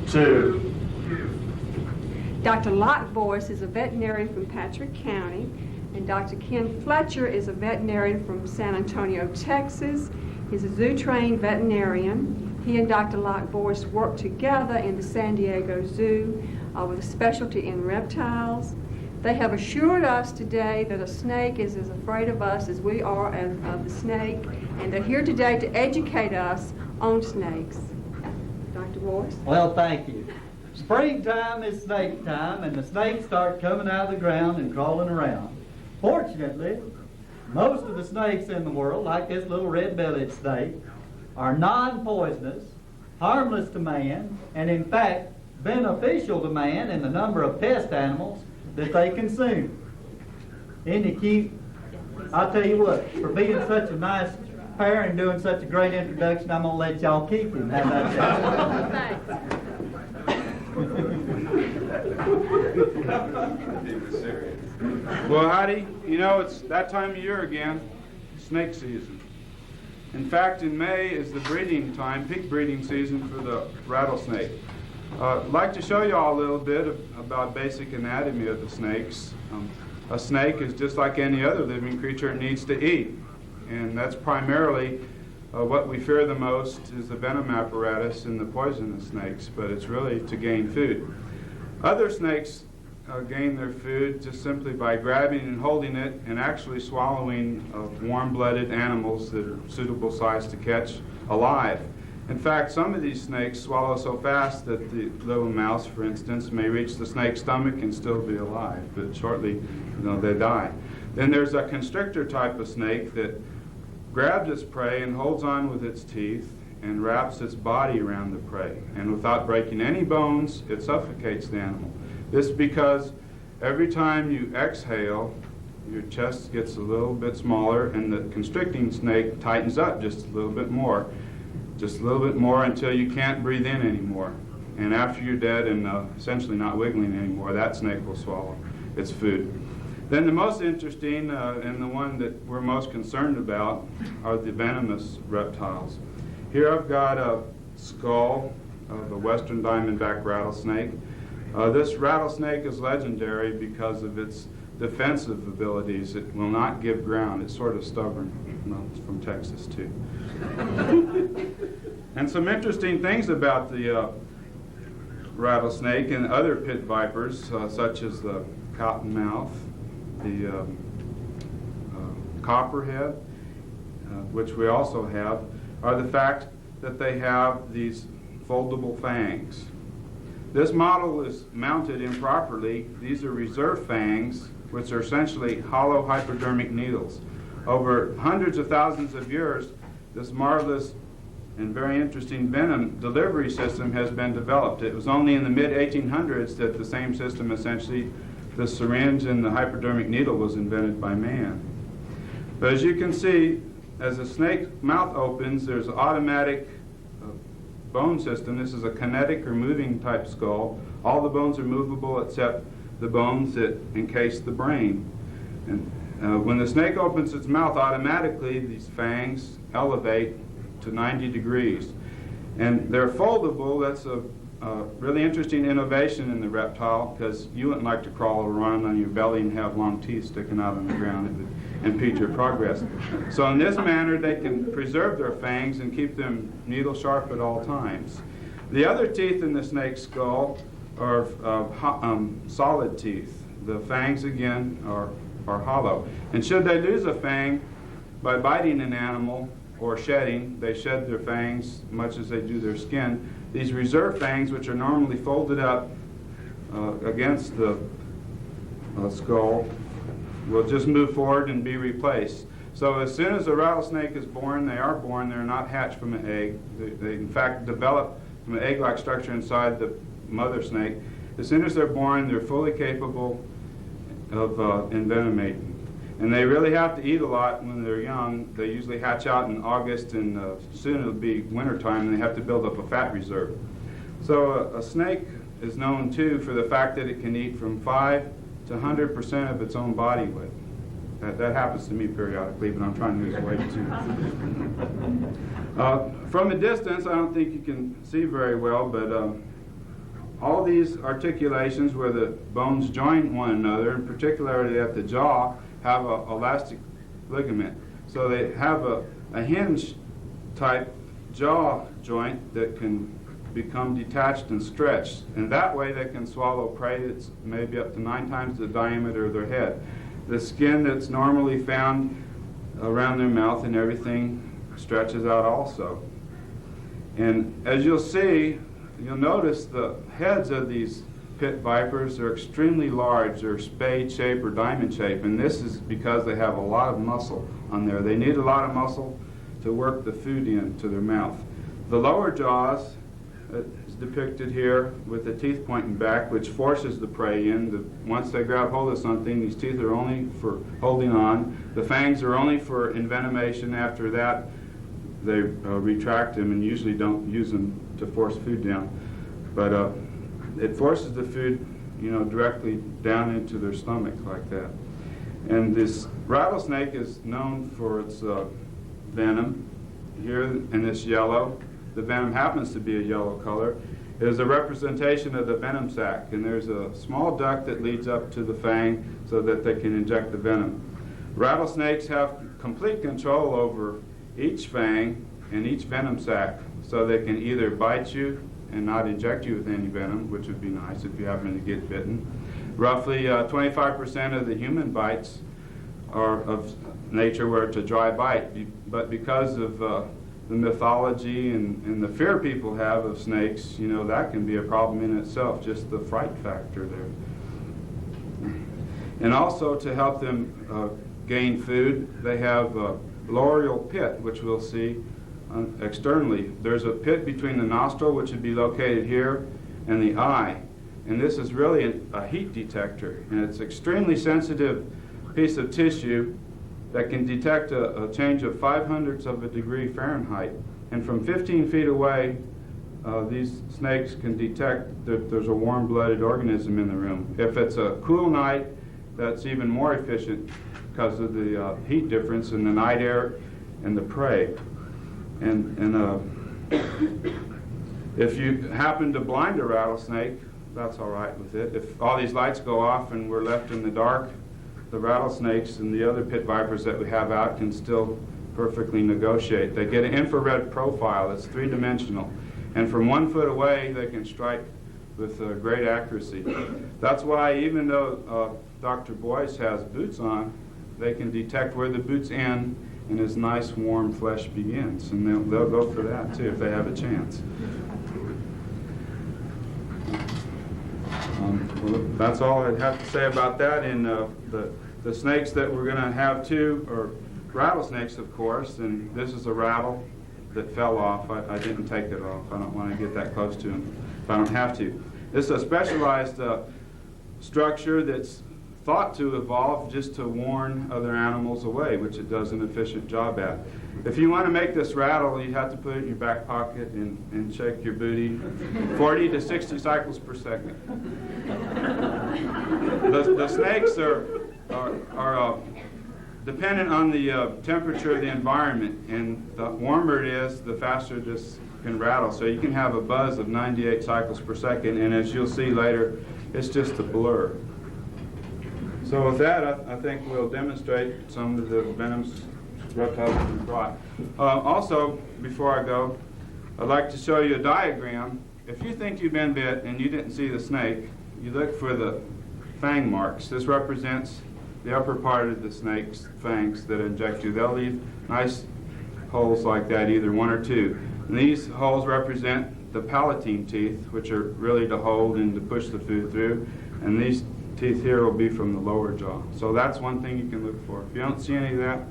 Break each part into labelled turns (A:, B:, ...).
A: 2.
B: Dr. Locke Boyce is a veterinarian from Patrick County, and Dr. Ken Fletcher is a veterinarian from San Antonio, Texas. He's a zoo-trained veterinarian. He and Dr. Locke Boyce work together in the San Diego Zoo with a specialty in reptiles. They have assured us today that a snake is as afraid of us as we are of the snake, and they're here today to educate us on snakes. Dr. Boyce?
C: Well, thank you. Springtime is snake time, and the snakes start coming out of the ground and crawling around. Fortunately, most of the snakes in the world, like this little red-bellied snake, are non-poisonous, harmless to man, and in fact, beneficial to man in the number of pest animals that they consume. Isn't it cute? I'll tell you what, for being such a nice pair and doing such a great introduction, I'm going to let y'all keep him. How about that?
B: Thanks.
D: Well, Heidi, you know, it's that time of year again, snake season. In fact, in May is the breeding time, peak breeding season for the rattlesnake. I'd like to show you all a little bit about basic anatomy of the snakes. A snake is just like any other living creature. It needs to eat, and that's primarily what we fear the most is the venom apparatus in the poisonous snakes, but it's really to gain food. Other snakes gain their food just simply by grabbing and holding it and actually swallowing warm-blooded animals that are suitable size to catch alive. In fact, some of these snakes swallow so fast that the little mouse, for instance, may reach the snake's stomach and still be alive, but shortly, they die. Then there's a constrictor type of snake that grabs its prey and holds on with its teeth and wraps its body around the prey. And without breaking any bones, it suffocates the animal. This is because every time you exhale, your chest gets a little bit smaller and the constricting snake tightens up just a little bit more until you can't breathe in anymore. And after you're dead and essentially not wiggling anymore, that snake will swallow its food. Then the most interesting and the one that we're most concerned about are the venomous reptiles. Here I've got a skull of a western diamondback rattlesnake. This rattlesnake is legendary because of its defensive abilities. It will not give ground. It's sort of stubborn. Well, it's from Texas, too. And some interesting things about the rattlesnake and other pit vipers, such as the cottonmouth, the copperhead, which we also have, are the fact that they have these foldable fangs. This model is mounted improperly. These are reserve fangs, which are essentially hollow hypodermic needles. Over hundreds of thousands of years, this marvelous and very interesting venom delivery system has been developed. It was only in the mid-1800s that the same system, essentially, the syringe and the hypodermic needle, was invented by man. But as you can see, as a snake's mouth opens, there's an automatic bone system. This is a kinetic or moving type skull. All the bones are movable except the bones that encase the brain. And when the snake opens its mouth, automatically these fangs elevate to 90 degrees. And they're foldable. That's a really interesting innovation in the reptile, because you wouldn't like to crawl around on your belly and have long teeth sticking out on the ground. It would impede your progress. So in this manner, they can preserve their fangs and keep them needle sharp at all times. The other teeth in the snake's skull are solid teeth. The fangs, again, are hollow. And should they lose a fang by biting an animal or shedding, they shed their fangs much as they do their skin. These reserve fangs, which are normally folded up against the skull, will just move forward and be replaced. So as soon as a rattlesnake is born, they're not hatched from an egg. They in fact develop from an egg-like structure inside the mother snake. As soon as they're born, they're fully capable of envenomating. And they really have to eat a lot when they're young. They usually hatch out in August, and soon it'll be wintertime, and they have to build up a fat reserve. So a snake is known, too, for the fact that it can eat from 5 to 100% of its own body weight. That happens to me periodically, but I'm trying to lose weight, too. From a distance, I don't think you can see very well, but All these articulations where the bones join one another, and particularly at the jaw, have a elastic ligament. So they have a hinge type jaw joint that can become detached and stretched, and that way they can swallow prey that's maybe up to 9 times the diameter of their head. The skin that's normally found around their mouth and everything stretches out also. And as you'll see, you'll notice the heads of these pit vipers are extremely large. They're spade shape or diamond shape, and this is because they have a lot of muscle on there. They need a lot of muscle to work the food into their mouth. The lower jaws is depicted here with the teeth pointing back, which forces the prey in. Once they grab hold of something, these teeth are only for holding on. The fangs are only for envenomation. After that, they retract them and usually don't use them to force food down. But it forces the food, directly down into their stomach like that. And this rattlesnake is known for its venom. Here in this yellow, the venom happens to be a yellow color. It is a representation of the venom sac, and there's a small duct that leads up to the fang so that they can inject the venom. Rattlesnakes have complete control over each fang and each venom sac, so they can either bite you and not inject you with any venom, which would be nice if you happen to get bitten. Roughly 25% of the human bites are of nature where it's a dry bite, but because of the mythology and the fear people have of snakes, that can be a problem in itself, just the fright factor there. And also to help them gain food, they have a loreal pit, which we'll see externally. There's a pit between the nostril, which would be located here, and the eye. And this is really a heat detector, and it's extremely sensitive piece of tissue that can detect a change of 0.05 of a degree Fahrenheit. And from 15 feet away, these snakes can detect that there's a warm-blooded organism in the room. If it's a cool night, that's even more efficient because of the heat difference in the night air and the prey. And if you happen to blind a rattlesnake, that's all right with it. If all these lights go off and we're left in the dark, the rattlesnakes and the other pit vipers that we have out can still perfectly negotiate. They get an infrared profile that's 3-dimensional, and from 1 foot away they can strike with great accuracy. That's why even though Dr. Boyce has boots on, they can detect where the boots end and his nice warm flesh begins, and they'll go for that too if they have a chance. Well, that's all I'd have to say about that. And the snakes that we're going to have too are rattlesnakes, of course, and this is a rattle that fell off. I didn't take it off. I don't want to get that close to him if I don't have to. This is a specialized structure that's thought to evolve just to warn other animals away, which it does an efficient job at. If you want to make this rattle, you have to put it in your back pocket and shake your booty 40 to 60 cycles per second. The snakes are dependent on the temperature of the environment, and the warmer it is, the faster this can rattle. So you can have a buzz of 98 cycles per second, and as you'll see later, it's just a blur. So with that, I think we'll demonstrate some of the venomous reptiles that we brought. Also, before I go, I'd like to show you a diagram. If you think you've been bit and you didn't see the snake, you look for the fang marks. This represents the upper part of the snake's fangs that inject you. They'll leave nice holes like that, either 1 or 2. And these holes represent the palatine teeth, which are really to hold and to push the food through. And these teeth here will be from the lower jaw. So that's one thing you can look for. If you don't see any of that,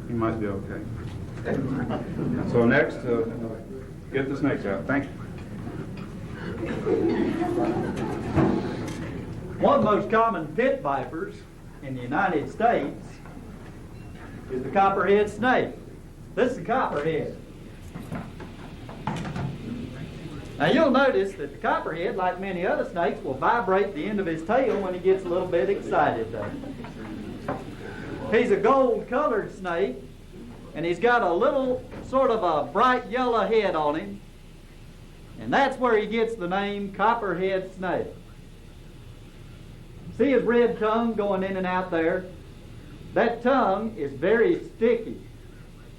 D: you might be okay. So next, get the snakes out. Thank you.
C: One of the most common pit vipers in the United States is the copperhead snake. This is the copperhead. Now you'll notice that the copperhead, like many other snakes, will vibrate the end of his tail when he gets a little bit excited though. He's a gold-colored snake, and he's got a little sort of a bright yellow head on him. And that's where he gets the name copperhead snake. See his red tongue going in and out there? That tongue is very sticky.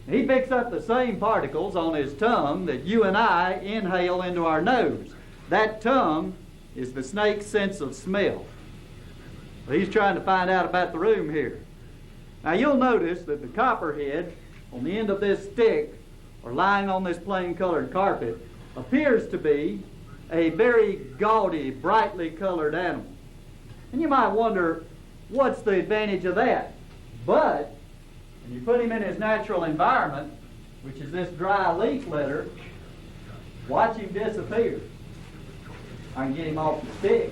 C: He picks up the same particles on his tongue that you and I inhale into our nose. That tongue is the snake's sense of smell. He's trying to find out about the room here. Now you'll notice that the copperhead on the end of this stick, or lying on this plain colored carpet, appears to be a very gaudy, brightly colored animal. And you might wonder, what's the advantage of that? But when you put him in his natural environment, which is this dry leaf litter, watch him disappear. I can get him off the stick.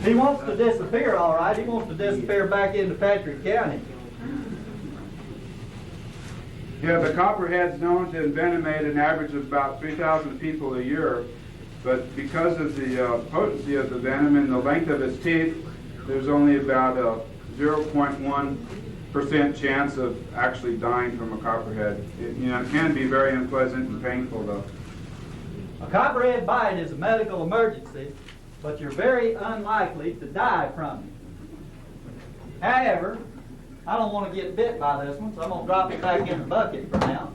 C: He wants to disappear, all right. He wants to disappear back into Patrick County.
D: Yeah, the copperhead's known to envenomate an average of about 3,000 people a year, but because of the potency of the venom and the length of its teeth, there's only about a 0.1% chance of actually dying from a copperhead. It can be very unpleasant and painful, though.
C: A copperhead bite is a medical emergency, but you're very unlikely to die from it. However, I don't want to get bit by this one, so I'm going to drop it back in the bucket for now.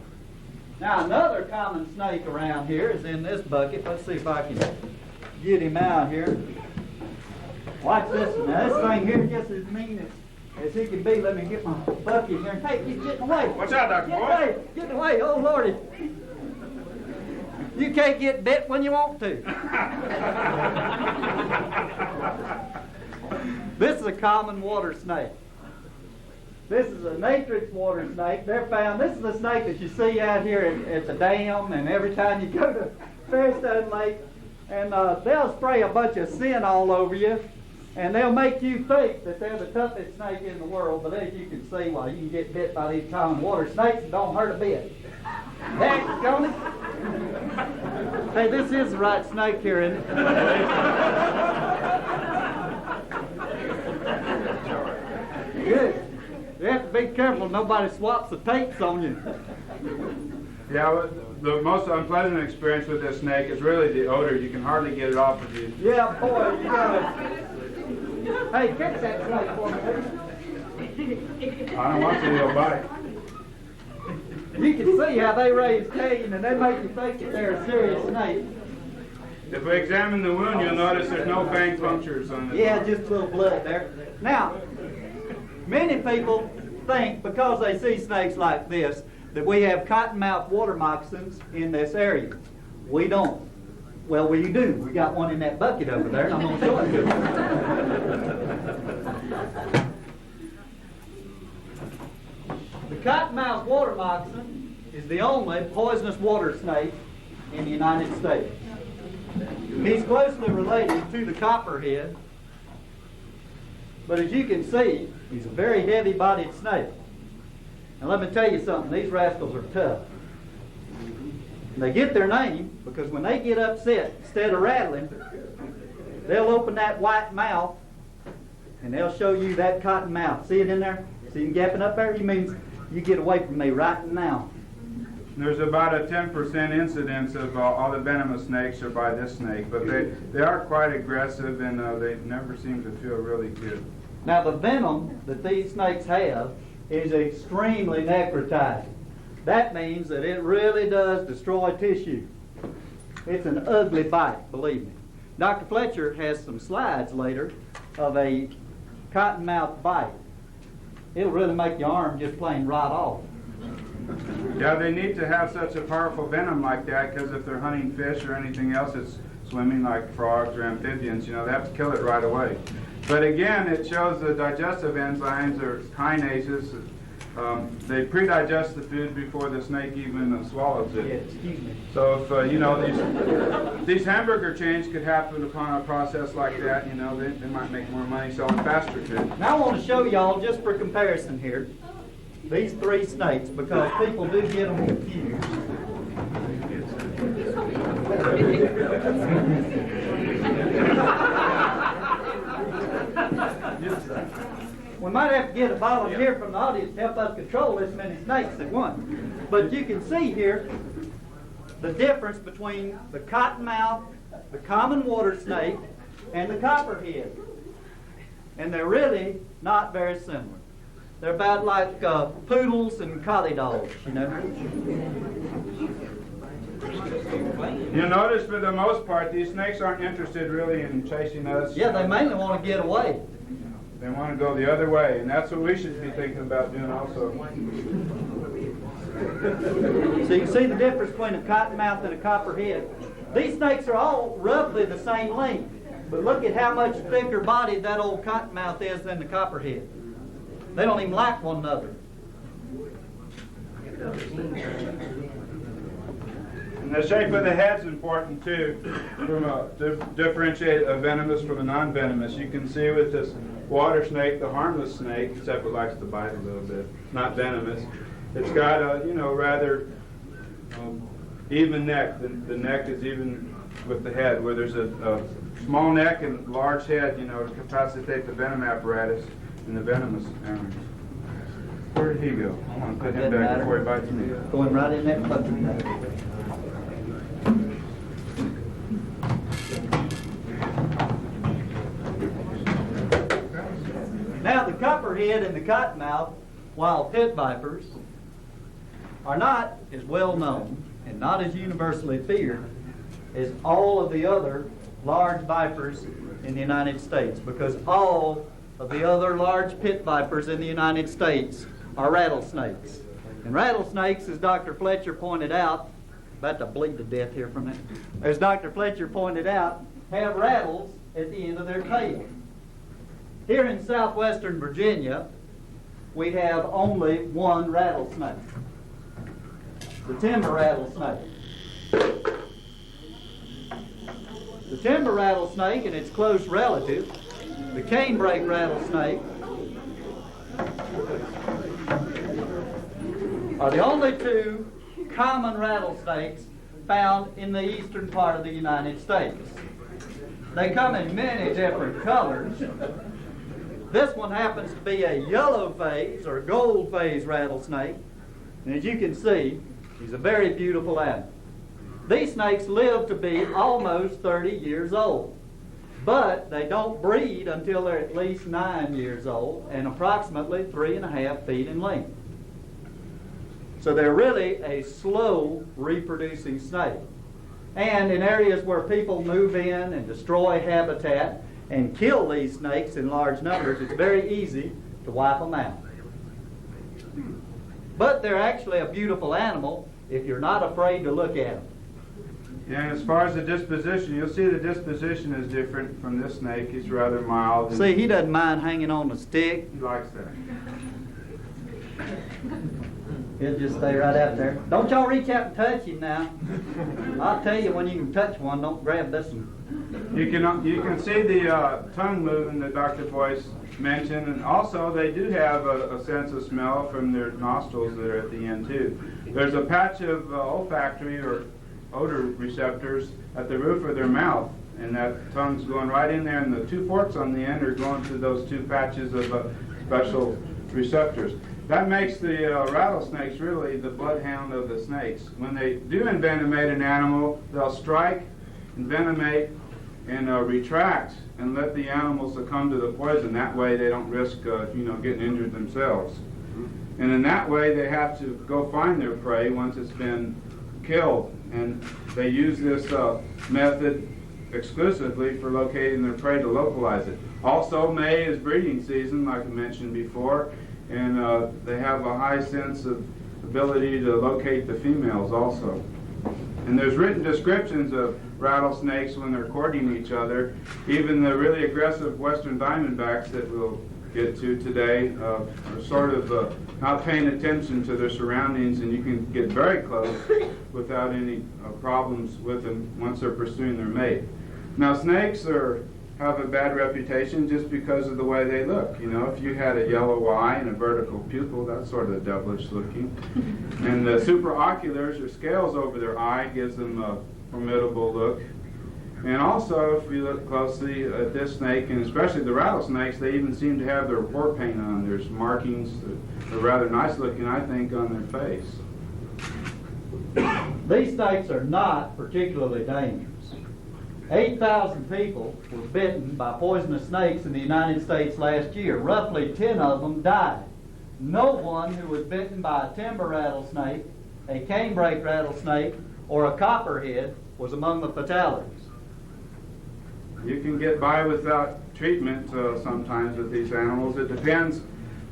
C: Now, another common snake around here is in this bucket. Let's see if I can get him out here. Watch this one. Now, this thing here gets as mean as he can be. Let me get my bucket here. Hey, he's getting away.
D: Watch out, Dr.
C: Get
D: Boyce.
C: away. Get away. Oh, Lordy. You can't get bit when you want to. This is a common water snake. This is a matrix water snake. They're found, this is the snake that you see out here at the dam, and every time you go to Fairstone Lake, and they'll spray a bunch of sin all over you, and they'll make you think that they're the toughest snake in the world, but as you can see, well, you can get bit by these common water snakes and don't hurt a bit. Heck, Tony. Hey, this is the right snake here, isn't it? Good. You have to be careful nobody swaps the tapes on you.
D: Yeah, well, the most unpleasant experience with this snake is really the odor. You can hardly get it off of you.
C: Yeah, boy, you gotta... Hey, catch that snake for me, please.
D: I don't want to, he'll bite.
C: You can see how they raise Cain, and they make you think that they're a serious snake.
D: If we examine the wound, you'll notice there's no fang punctures on it.
C: Yeah, just a little blood there. Now, many people think, because they see snakes like this, that we have cottonmouth water moccasins in this area. We don't. Well, we do. We got one in that bucket over there, and I'm going to show it to you. The cottonmouth water moccasin is the only poisonous water snake in the United States. He's closely related to the copperhead, but as you can see, he's a very heavy-bodied snake. Now let me tell you something, these rascals are tough. And they get their name because when they get upset, instead of rattling, they'll open that white mouth and they'll show you that cotton mouth. See it in there? See him gapping up there? He means you get away from me right now.
D: There's about a 10% incidence of all the venomous snakes are by this snake, but they are quite aggressive and they never seem to feel really good.
C: Now the venom that these snakes have is extremely necrotizing. That means that it really does destroy tissue. It's an ugly bite, believe me. Dr. Fletcher has some slides later of a cottonmouth bite. It'll really make your arm just plain rot off.
D: Yeah, they need to have such a powerful venom like that because if they're hunting fish or anything else that's swimming like frogs or amphibians, they have to kill it right away. But again, it shows the digestive enzymes or kinases. They pre-digest the food before the snake even swallows it.
C: Yeah, excuse me.
D: So if these hamburger chains could happen upon a process like that, they might make more money selling faster food.
C: Now I want to show y'all, just for comparison here, these three snakes, because people do get them confused. We might have to get a volunteer from the audience to help us control this many snakes at once. But you can see here the difference between the cottonmouth, the common water snake, and the copperhead. And they're really not very similar. They're about like poodles and collie dogs, you know.
D: You notice for the most part, these snakes aren't interested really in chasing us.
C: Yeah, they mainly want to get away.
D: They want to go the other way, and that's what we should be thinking about doing also.
C: So you can see the difference between a cottonmouth and a copperhead. These snakes are all roughly the same length, but look at how much thicker bodied that old cottonmouth is than the copperhead. They don't even like one another.
D: And the shape of the head's important too, to differentiate a venomous from a non-venomous. You can see with this water snake, the harmless snake, except it likes to bite a little bit, not venomous. It's got a, rather even neck. The neck is even with the head, where there's a small neck and large head, to capacitate the venom apparatus in the venomous animals. Where did he go? I'm going to put him back before he bites me.
C: Going right in that bucket. Now the copperhead and the cottonmouth, wild pit vipers, are not as well known and not as universally feared as all of the other large vipers in the United States, because all of the other large pit vipers in the United States are rattlesnakes. And rattlesnakes, as Dr. Fletcher pointed out, about to bleed to death here from that, as Dr. Fletcher pointed out, have rattles at the end of their tail. Here in southwestern Virginia, we have only one rattlesnake, the timber rattlesnake. The timber rattlesnake and its close relative, the canebrake rattlesnake, are the only two common rattlesnakes found in the eastern part of the United States. They come in many different colors. This one happens to be a yellow phase or gold phase rattlesnake, and as you can see, he's a very beautiful animal. These snakes live to be almost 30 years old, but they don't breed until they're at least 9 years old and approximately 3.5 feet in length. So they're really a slow reproducing snake. And in areas where people move in and destroy habitat and kill these snakes in large numbers, it's very easy to wipe them out. But they're actually a beautiful animal if you're not afraid to look at them.
D: And as far as the disposition, you'll see the disposition is different from this snake. He's rather mild.
C: See, he doesn't mind hanging on a stick.
D: He likes that.
C: He'll just stay right out there. Don't y'all reach out and touch him now. I'll tell you when you can touch one, don't grab this one.
D: You can see the tongue moving that Dr. Boyce mentioned, and also they do have a sense of smell from their nostrils that are at the end too. There's a patch of olfactory or odor receptors at the roof of their mouth, and that tongue's going right in there, and the two forks on the end are going to those two patches of special receptors. That makes the rattlesnakes really the bloodhound of the snakes. When they do envenomate an animal, they'll strike, envenomate, and retract and let the animal succumb to the poison. That way they don't risk getting injured themselves. And in that way they have to go find their prey once it's been killed. And they use this method exclusively for locating their prey to localize it. Also, May is breeding season, like I mentioned before, and they have a high sense of ability to locate the females also. And there's written descriptions of rattlesnakes when they're courting each other. Even the really aggressive western diamondbacks that we'll get to today are sort of not paying attention to their surroundings, and you can get very close without any problems with them once they're pursuing their mate. Now, snakes have a bad reputation just because of the way they look. If you had a yellow eye and a vertical pupil, that's sort of devilish looking. And the supraoculars, or scales over their eye, gives them a formidable look. And also, if you look closely at this snake, and especially the rattlesnakes, they even seem to have their war paint on. There's markings that are rather nice looking, I think, on their face.
C: These snakes are not particularly dangerous. 8,000 people were bitten by poisonous snakes in the United States last year. Roughly 10 of them died. No one who was bitten by a timber rattlesnake, a canebrake rattlesnake, or a copperhead was among the fatalities.
D: You can get by without treatment sometimes with these animals. It depends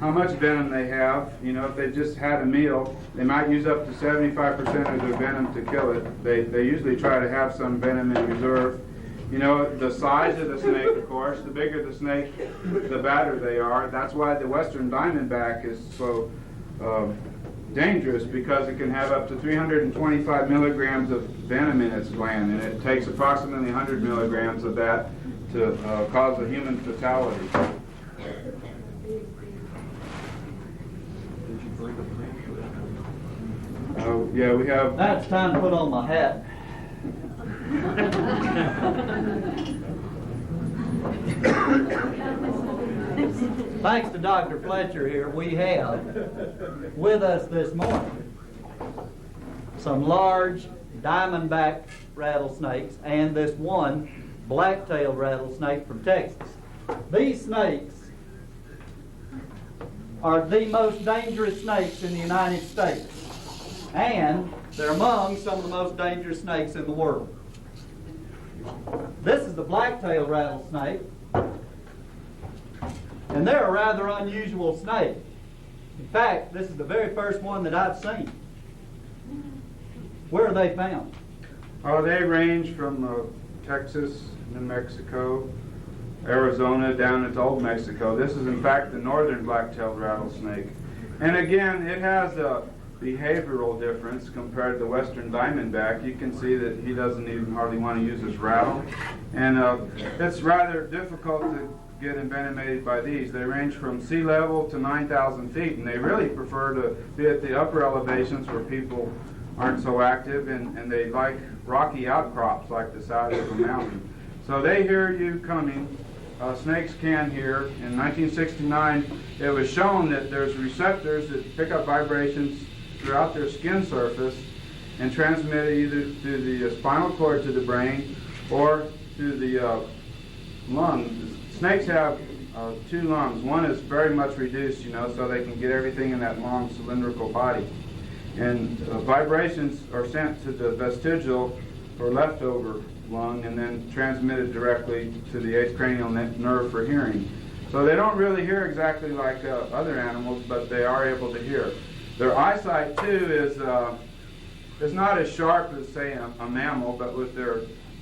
D: how much venom they have. You know, if they just had a meal, they might use up to 75% of their venom to kill it. They usually try to have some venom in reserve. You know, the size of the snake, of course, the bigger the snake, the badder they are. That's why the western diamondback is so dangerous, because it can have up to 325 milligrams of venom in its gland, and it takes approximately 100 milligrams of that to cause a human fatality. Yeah, we have...
C: Now it's time to put on my hat. Thanks to Dr. Fletcher here, we have with us this morning some large diamondback rattlesnakes and this one black-tailed rattlesnake from Texas. These snakes are the most dangerous snakes in the United States, and they're among some of the most dangerous snakes in the world. This is the black-tailed rattlesnake, and they're a rather unusual snake. In fact, this is the very first one that I've seen. Where are they found?
D: Oh, they range from Texas, New Mexico, Arizona, down into Old Mexico. This is, in fact, the northern black-tailed rattlesnake. And again, it has a behavioral difference compared to the western diamondback. You can see that he doesn't even hardly want to use his rattle. And it's rather difficult to get envenomated by these. They range from sea level to 9,000 feet, and they really prefer to be at the upper elevations where people aren't so active, and they like rocky outcrops like the side of a mountain. So they hear you coming. Snakes can hear. In 1969, it was shown that there's receptors that pick up vibrations throughout their skin surface and transmit it either through the spinal cord to the brain or through the lungs. Snakes have two lungs. One is very much reduced, you know, so they can get everything in that long cylindrical body. And vibrations are sent to the vestigial or leftover lung and then transmitted directly to the eighth cranial nerve for hearing. So they don't really hear exactly like other animals, but they are able to hear. Their eyesight, too, is not as sharp as, say, a mammal, but with their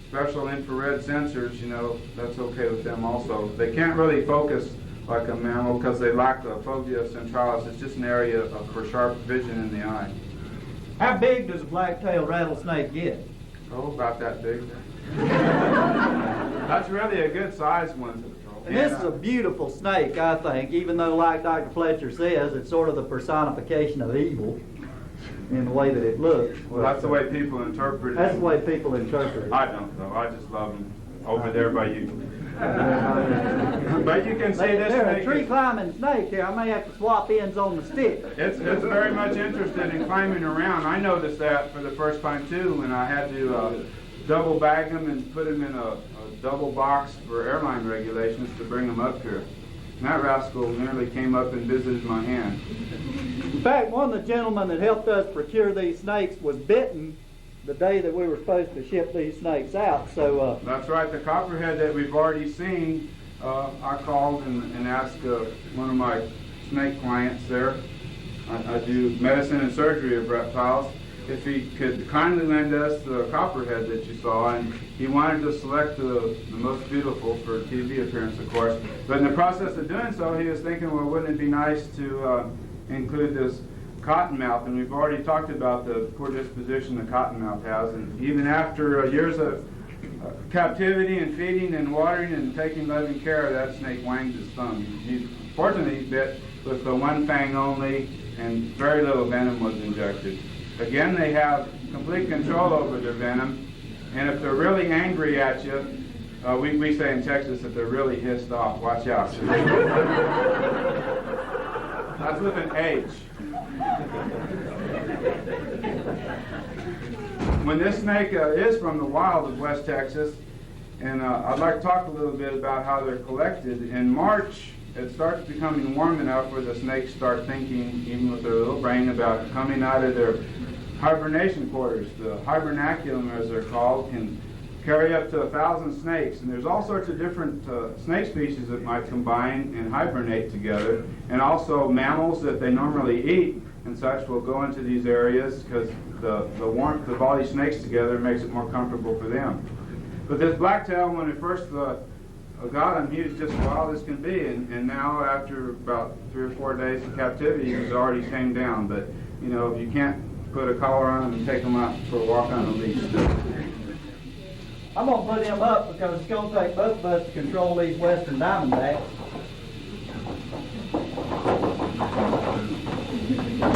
D: special infrared sensors, you know, that's okay with them also. They can't really focus like a mammal because they lack the fovea centralis. It's just an area for sharp vision in the eye.
C: How big does a black-tailed rattlesnake get?
D: Oh, about that big. That's really a good sized one.
C: And this is a beautiful snake, I think, even though, like Dr. Fletcher says, it's sort of the personification of evil in the way that it looks.
D: Well, that's the way people interpret it.
C: That's the way people interpret it.
D: I don't, though. I just love them over there by you. But you can see this
C: They're
D: snake.
C: a tree climbing snake here. I may have to swap ends on the stick.
D: It's very much interested in climbing around. I noticed that for the first time, too, when I had to double bag them and put them in a double box for airline regulations to bring them up here. And that rascal nearly came up and visited my hand.
C: In fact, one of the gentlemen that helped us procure these snakes was bitten the day that we were supposed to ship these snakes out. So
D: that's right. The copperhead that we've already seen, I called and asked one of my snake clients there. I do medicine and surgery of reptiles. If he could kindly lend us the copperhead that you saw, and he wanted to select the most beautiful for TV appearance, of course. But in the process of doing so, he was thinking, well, wouldn't it be nice to include this cottonmouth? And we've already talked about the poor disposition the cottonmouth has, and even after years of captivity and feeding and watering and taking loving care of that snake, wanged his thumb. He fortunately bit with the one fang only, and very little venom was injected. Again, they have complete control over their venom, And if they're really angry at you, we say in Texas that they're really hissed off. Watch out. That's with an H. When this snake is from the wild of West Texas, and I'd like to talk a little bit about how they're collected. In March, it starts becoming warm enough where the snakes start thinking, even with their little brain, about coming out of their hibernation quarters. The hibernaculum, as they're called, can carry up to 1,000 snakes. And there's all sorts of different snake species that might combine and hibernate together. And also mammals that they normally eat and such will go into these areas because the warmth of all these snakes together makes it more comfortable for them. But this blacktail, when it first got him, he was just wild as can be. And now, after about 3 or 4 days of captivity, he's already tamed down. But, you know, you can't put a collar on him and take him out for a walk on a leash.
C: I'm going to put him up because it's going to take both of us to control these western diamondbacks.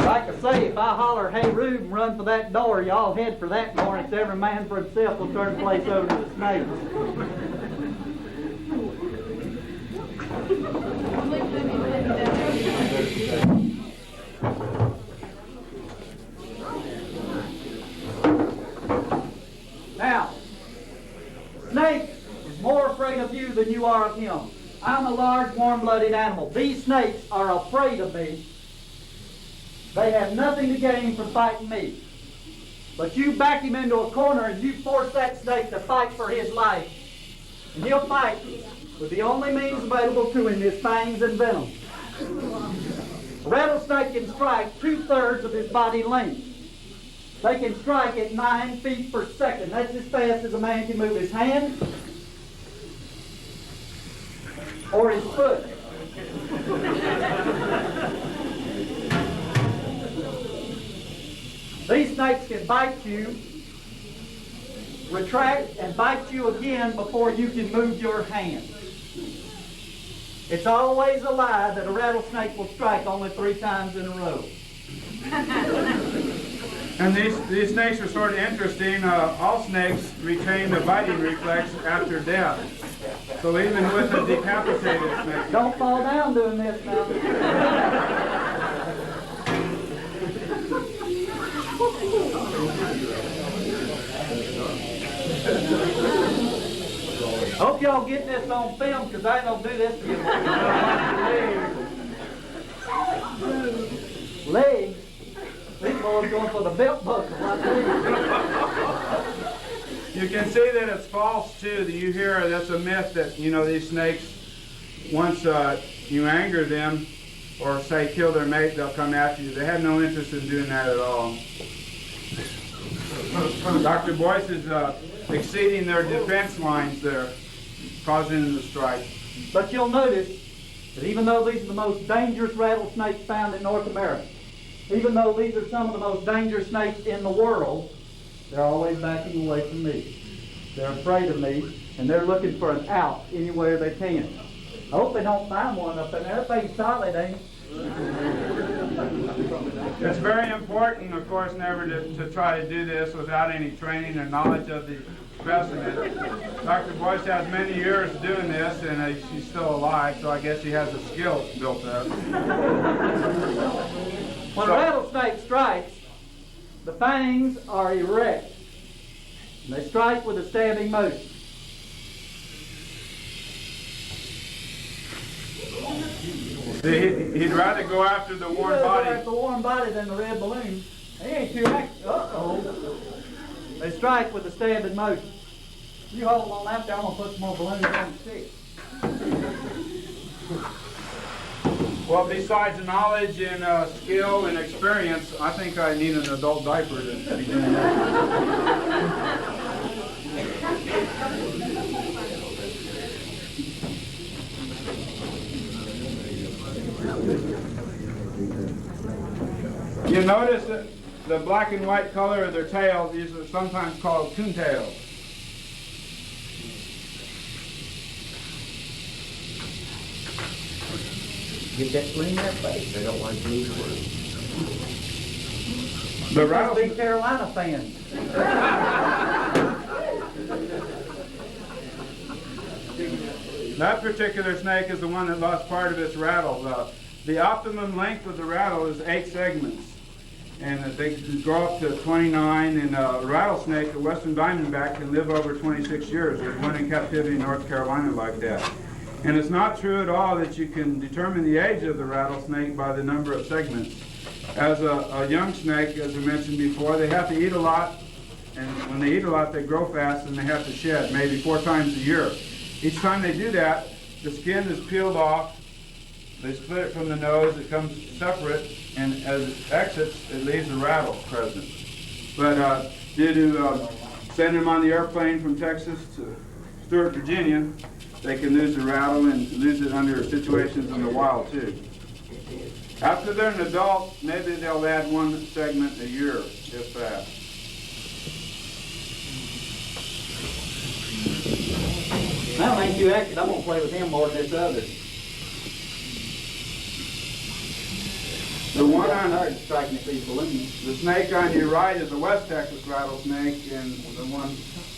C: Like I say, if I holler, "Hey, Rube," and run for that door, y'all head for that door, and it's every man for himself. We'll turn the place over to the snakes. Now, snake is more afraid of you than you are of him. I'm a large, warm-blooded animal. These snakes are afraid of me. They have nothing to gain from fighting me. But you back him into a corner and you force that snake to fight for his life. And he'll fight with the only means available to him, his fangs and venom. A rattlesnake can strike 2/3 of his body length. They can strike at 9 feet per second. That's as fast as a man can move his hand or his foot. These snakes can bite you, retract, and bite you again before you can move your hand. It's always a lie that a rattlesnake will strike only 3 times in a row.
D: And these snakes are sort of interesting. All snakes retain the biting reflex after death. So even with a decapitated snake.
C: Don't fall down doing this now. Hope y'all get this on film because I ain't gonna do this to you. Legs. These boys going for the belt buckle.
D: You can see that it's false too. That you hear that's a myth that, you know, these snakes, once you anger them or say kill their mate, they'll come after you. They have no interest in doing that at all. Dr. Boyce is exceeding their defense lines there, causing them to strike.
C: But you'll notice that even though these are the most dangerous rattlesnakes found in North America, even though these are some of the most dangerous snakes in the world, they're always backing away from me. They're afraid of me, and they're looking for an out anywhere they can. I hope they don't find one up in there. That thing's solid, ain't it?
D: It's very important, of course, never to try to do this without any training or knowledge of the specimen. Dr. Boyce has many years doing this, and she's still alive, so I guess she has a skill built up.
C: When a rattlesnake strikes, the fangs are erect, and they strike with a stabbing motion.
D: See, he'd rather go after the warm
C: He'd rather
D: body.
C: go after the warm body than the red balloon. He ain't too active. Uh-oh. They strike with a stabbing motion. You hold on out there, I'm going to put some more balloons on the stick.
D: Well, besides knowledge and skill and experience, I think I need an adult diaper to be doing that. You notice that the black and white color of their tails, these are sometimes called coontails.
C: Get that flea in their face. They don't like these words.
D: The
C: Big Carolina fans.
D: That particular snake is the one that lost part of its rattle. The optimum length of the rattle is 8 segments. And they can grow up to 29. And a rattlesnake, a western diamondback, can live over 26 years. There's one in captivity in North Carolina like that. And it's not true at all that you can determine the age of the rattlesnake by the number of segments. As a young snake, as we mentioned before, they have to eat a lot. And when they eat a lot, they grow fast and they have to shed, maybe 4 times a year. Each time they do that, the skin is peeled off. They split it from the nose, it comes separate, and as it exits, it leaves a rattle present. But due to sending them on the airplane from Texas to Stewart, Virginia, they can lose the rattle and lose it under situations in the wild too. After they're an adult, maybe they'll add 1 segment a year, if that.
C: That ain't too active. I'm going to play with him more than this other.
D: The one on
C: striking at these balloons.
D: the snake on your right is a West Texas rattlesnake, and the one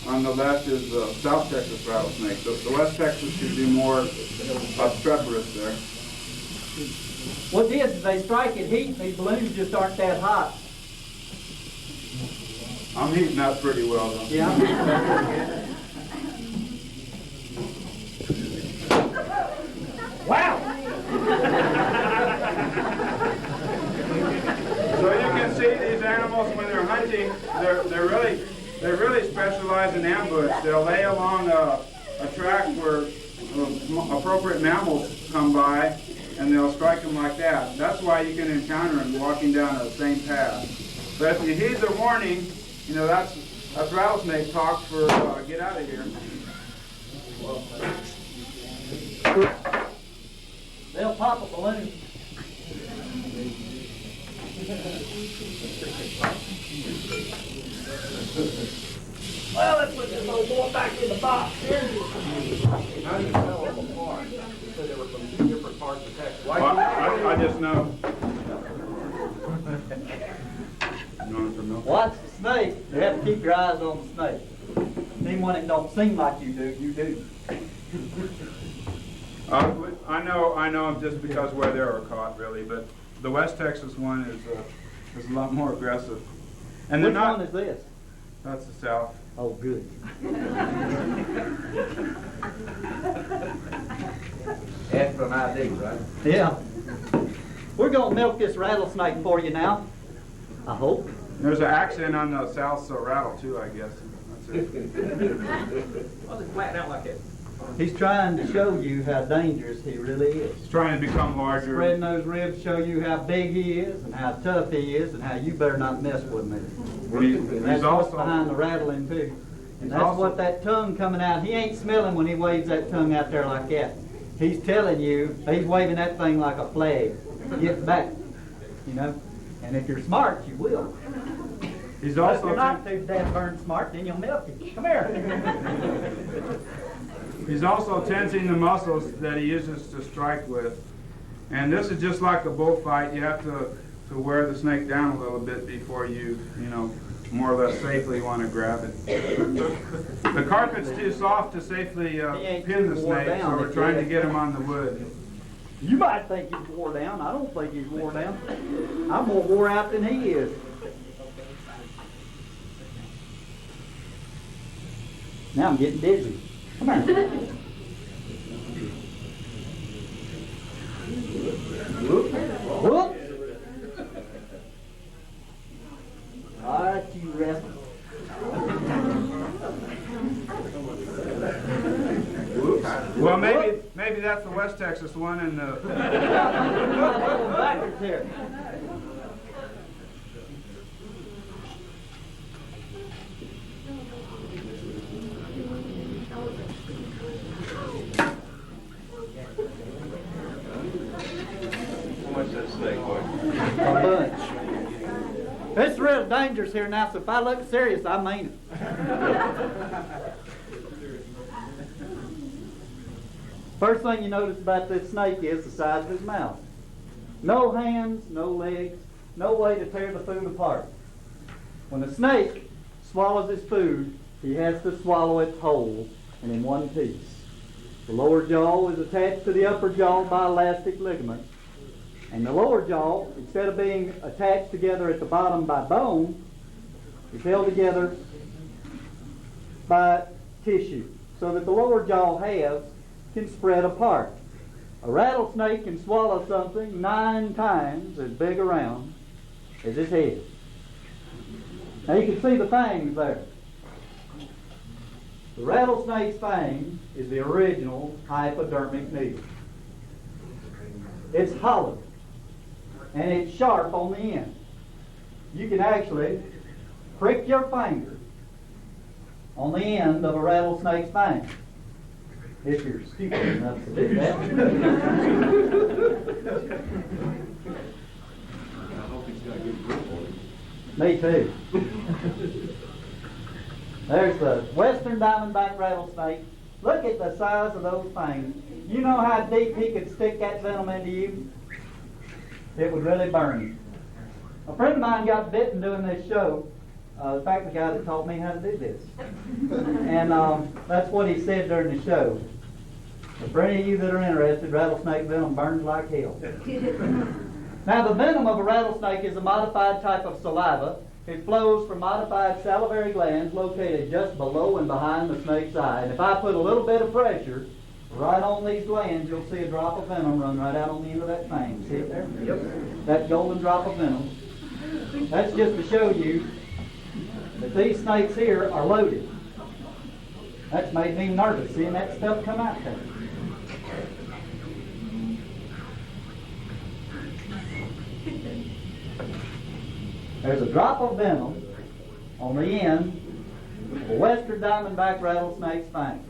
D: on the left is a South Texas rattlesnake. So the West Texas should be more obstreperous there.
C: What it is they strike at heat, these balloons just aren't that hot.
D: I'm heating up pretty well though.
C: Yeah, I'm heating up pretty good. Wow!
D: So you can see these animals when they're hunting, they really specialize in ambush. They'll lay along a track where appropriate mammals come by, and they'll strike them like that. That's why you can encounter them walking down the same path. But if you heed the warning, you know that's rattlesnake talk for get out of here.
C: They'll pop a balloon. Well, let's put this old boy back in the box here.
A: How do you tell them apart? You said they were from 2 different parts of Texas.
D: Well, I just know.
C: Watch the snake. You have to keep your eyes on the snake. Even when it don't seem like you do, you do.
D: I know just because where they are caught, really, but the West Texas one is a lot more aggressive. And
C: Which
D: they're not.
C: one is this?
D: That's the South.
C: Oh, good.
A: Ask for an ID, right?
C: Yeah. We're going to milk this rattlesnake for you now. I hope.
D: There's an accent on the South, so rattle too, I guess. That's it.
A: Why does it flatten out like that?
C: He's trying to show you how dangerous he really is.
D: He's trying to become larger.
C: Spreading those ribs show you how big he is and how tough he is and how you better not mess with him.
D: He's
C: That's what's
D: also
C: behind the rattling too. And that's
D: also-
C: what that tongue coming out. He ain't smelling when he waves that tongue out there like that. He's telling you, he's waving that thing like a flag. Get back, you know. And if you're smart, you will.
D: He's
C: But if
D: also
C: you're not too damn burn smart, then you'll milk him. Come here.
D: he's also tensing the muscles that he uses to strike with. And this is just like a bullfight. You have to wear the snake down a little bit before you more or less safely want to grab it. The carpet's too soft to safely
C: ain't
D: pin
C: too
D: the
C: wore
D: snake,
C: down
D: so we're
C: if
D: trying
C: you-
D: to get him on the wood.
C: You might think he's wore down. I don't think he's wore down. I'm more wore out than he is. Now I'm getting dizzy. Come here. Whoop. All right, you rest.
D: Well, maybe that's the West Texas one, and
C: Backwards here.
A: How much is that snake weigh?
C: A bunch. It's real dangerous here now, so if I look serious, I mean it. First thing you notice about this snake is the size of his mouth. No hands, no legs, no way to tear the food apart. When a snake swallows his food, he has to swallow it whole and in one piece. The lower jaw is attached to the upper jaw by elastic ligaments. And the lower jaw, instead of being attached together at the bottom by bone, is held together by tissue, so that the lower jaw halves can spread apart. A rattlesnake can swallow something 9 times as big around as its head. Now you can see the fangs there. The rattlesnake's fang is the original hypodermic needle. It's hollow and it's sharp on the end. You can actually prick your finger on the end of a rattlesnake's fang, if you're stupid enough to do that.
A: I hope he's got a good grip on it.
C: Me too. There's the western diamondback rattlesnake. Look at the size of those fangs. You know how deep he could stick that venom into you? It would really burn you. A friend of mine got bitten doing this show. In fact, the guy that taught me how to do this. And that's what he said during the show. But for any of you that are interested, rattlesnake venom burns like hell. Now, the venom of a rattlesnake is a modified type of saliva. It flows from modified salivary glands located just below and behind the snake's eye. And if I put a little bit of pressure right on these glands, you'll see a drop of venom run right out on the end of that fang. See it there? Yep. That golden drop of venom. That's just to show you that these snakes here are loaded. That's made me nervous, seeing that stuff come out there. There's a drop of venom on the end of a western diamondback rattlesnake's fang.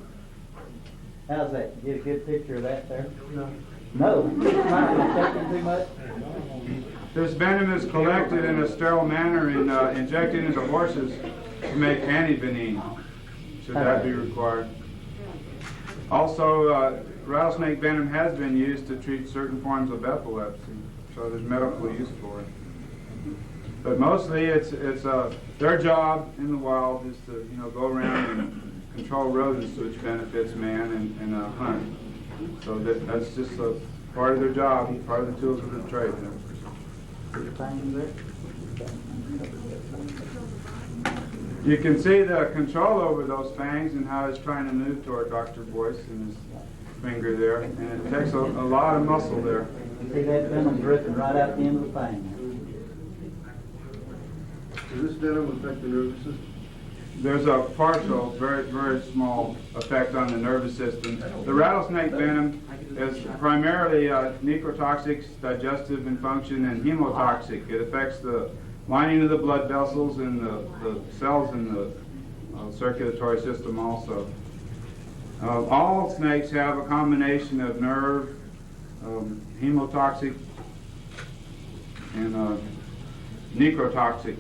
C: How's that? You get a good picture of that there? No. Am I taking too much?
D: This venom is collected in a sterile manner and injected into horses to make antivenin, should that be required. Also, rattlesnake venom has been used to treat certain forms of epilepsy, so there's medical use for it. But mostly, it's their job in the wild is to go around and control rodents, which benefits man and hunt. So that's just a part of their job, part of the tools of the trade. You can see the control over those fangs and how it's trying to move toward Dr. Boyce and his finger there, and it takes a lot of muscle there.
C: You see that venom dripping right out the end of the fang.
A: Does this venom affect the nervous system?
D: There's a partial, very, very small effect on the nervous system. The rattlesnake venom is primarily necrotoxic, digestive in function, and hemotoxic. It affects the lining of the blood vessels and the cells in the circulatory system also. All snakes have a combination of nerve, hemotoxic, and necrotoxic,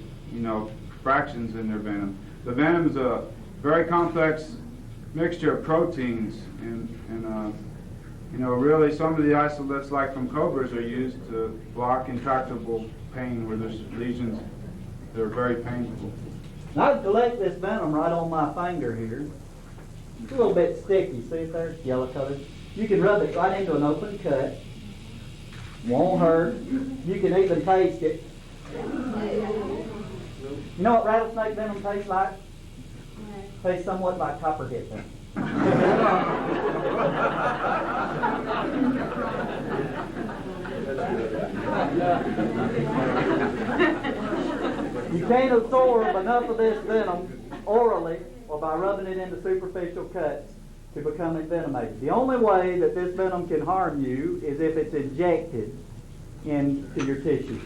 D: fractions in their venom. The venom is a very complex mixture of proteins, and really some of the isolates, like from cobras, are used to block intractable pain where there's lesions that are very painful.
C: I'd collect this venom right on my finger here. It's a little bit sticky, see it there? It's yellow colored. You can rub it right into an open cut. Won't hurt. You can even taste it. You know what rattlesnake venom tastes like? Tastes somewhat like copperhead venom. You can't absorb enough of this venom orally or by rubbing it into superficial cuts to become envenomated. The only way that this venom can harm you is if it's injected into your tissue.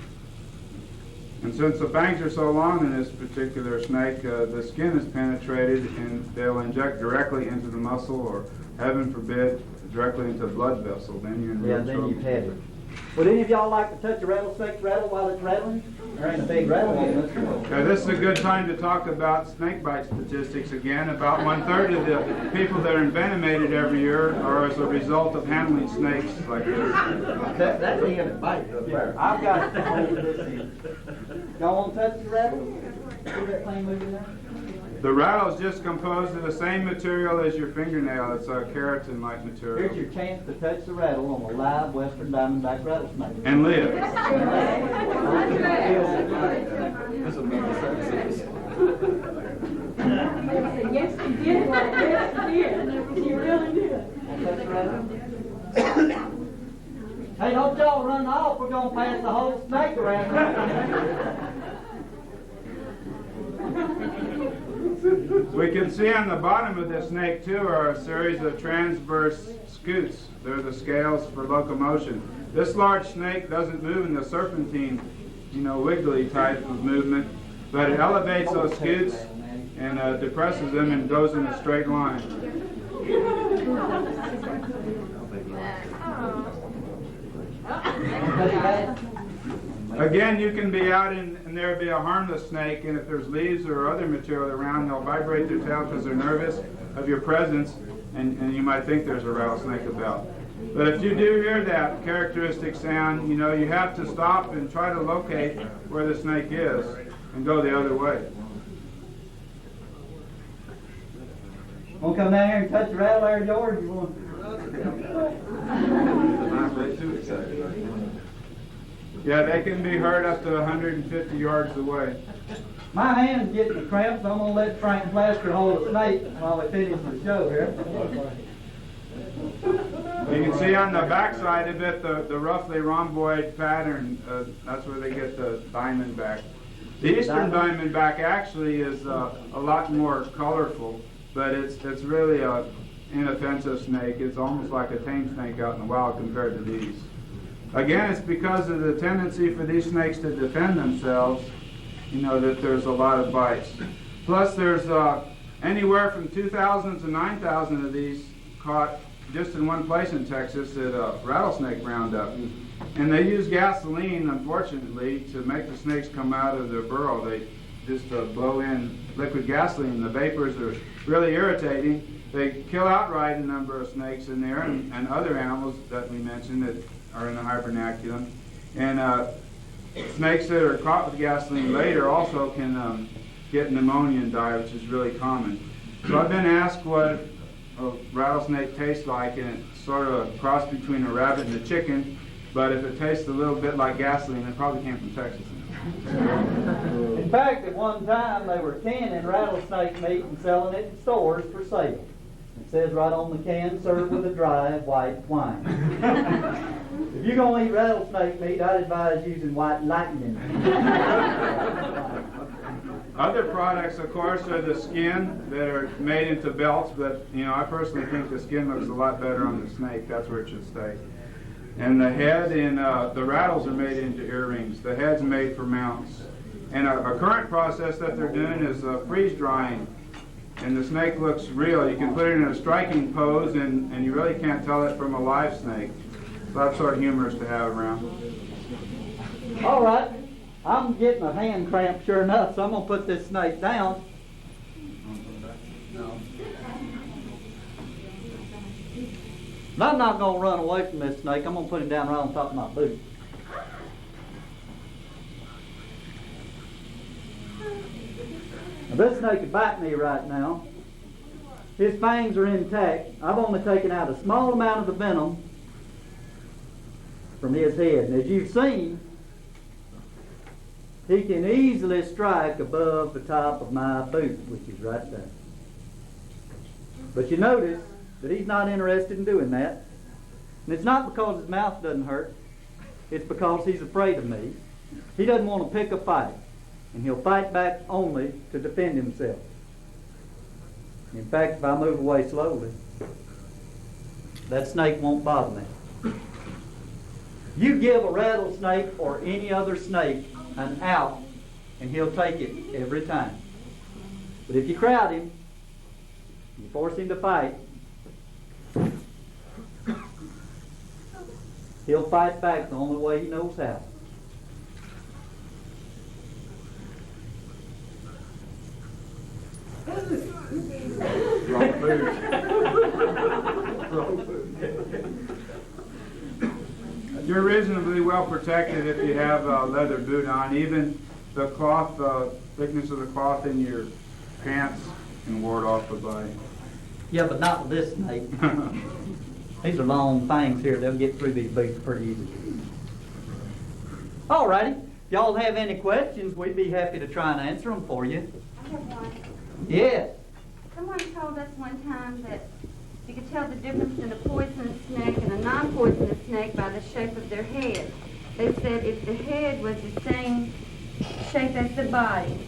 D: And since the fangs are so long in this particular snake, the skin is penetrated and they'll inject directly into the muscle, or heaven forbid, directly into a blood vessel. Then you're in real trouble.
C: You've had it. Would any of y'all like to touch a rattlesnake's rattle while it's rattling? There ain't a big rattle on this.
D: This is a good time to talk about snake bite statistics again. About 1/3 of the people that are envenomated every year are as a result of handling snakes like this.
A: That's the end of bite up there.
C: I've got to hold this in. Y'all want to touch the rattle? See that plane moving there?
D: The rattle is just composed of the same material as your fingernail. It's a keratin-like
C: Here's
D: material.
C: your chance to touch the rattle on a live western diamondback rattlesnake.
D: And live.
E: Yes, you did. Yes, you did. You really did.
C: Touch the rattle. Hey, don't y'all run off. We're going to pass the whole snake around.
D: We can see on the bottom of this snake, too, are a series of transverse scutes. They're the scales for locomotion. This large snake doesn't move in the serpentine, wiggly type of movement, but it elevates those scutes and depresses them and goes in a straight line. Again, you can be out and there be a harmless snake, and if there's leaves or other material around, they'll vibrate their tail because they're nervous of your presence, and you might think there's a rattlesnake about. But if you do hear that characteristic sound, you have to stop and try to locate where the snake is and go the other way.
C: Want to come down here and touch the rattle there, George? You want?
D: Yeah, they can be heard up to 150 yards away.
C: My hand's getting the cramps. I'm going to let Frank Plaster hold the snake while we finish the show here.
D: You can see on the back side of it the roughly rhomboid pattern. That's where they get the diamondback. The eastern diamondback actually is a lot more colorful, but it's really an inoffensive snake. It's almost like a tame snake out in the wild compared to these. Again, it's because of the tendency for these snakes to defend themselves, that there's a lot of bites. Plus, there's anywhere from 2,000 to 9,000 of these caught just in one place in Texas at a rattlesnake roundup. And they use gasoline, unfortunately, to make the snakes come out of their burrow. They just blow in liquid gasoline. The vapors are really irritating. They kill outright a number of snakes in there and other animals that we mentioned that are in the hibernaculum. And snakes that are caught with gasoline later also can get pneumonia and die, which is really common. So I've been asked what a rattlesnake tastes like, and it's sort of a cross between a rabbit and a chicken, but if it tastes a little bit like gasoline, it probably came from Texas.
C: In fact, at one time they were canning rattlesnake meat and selling it in stores for sale. It says right on the can, served with a dry white wine. If you're going to eat rattlesnake meat, I'd advise using white lightning.
D: Other products, of course, are the skin that are made into belts, but I personally think the skin looks a lot better on the snake. That's where it should stay. And the head and the rattles are made into earrings. The head's made for mounts. And a current process that they're doing is freeze drying. And the snake looks real. You can put it in a striking pose, and you really can't tell it from a live snake. So that's sort of humorous to have around.
C: All right. I'm getting a hand cramp sure enough, so I'm going to put this snake down. But I'm not going to run away from this snake. I'm going to put him down right on top of my boot. Now, this snake could bite me right now. His fangs are intact. I've only taken out a small amount of the venom from his head. And as you've seen, he can easily strike above the top of my boot, which is right there. But you notice that he's not interested in doing that. And it's not because his mouth doesn't hurt. It's because he's afraid of me. He doesn't want to pick a fight. And he'll fight back only to defend himself. In fact, if I move away slowly, that snake won't bother me. You give a rattlesnake or any other snake an out, and he'll take it every time. But if you crowd him, you force him to fight, he'll fight back the only way he knows how.
D: You're reasonably well protected if you have a leather boot on. Even the cloth, thickness of the cloth in your pants and ward off a bite.
C: Yeah, but not with this snake. These are long fangs here. They'll get through these boots pretty easy. All righty. If y'all have any questions, we'd be happy to try and answer them for you.
F: I have one.
C: Yes.
F: Someone told us one time that you could tell the difference in a poisonous snake and a non-poisonous snake by the shape of their head. They said if the head was the same shape as the body,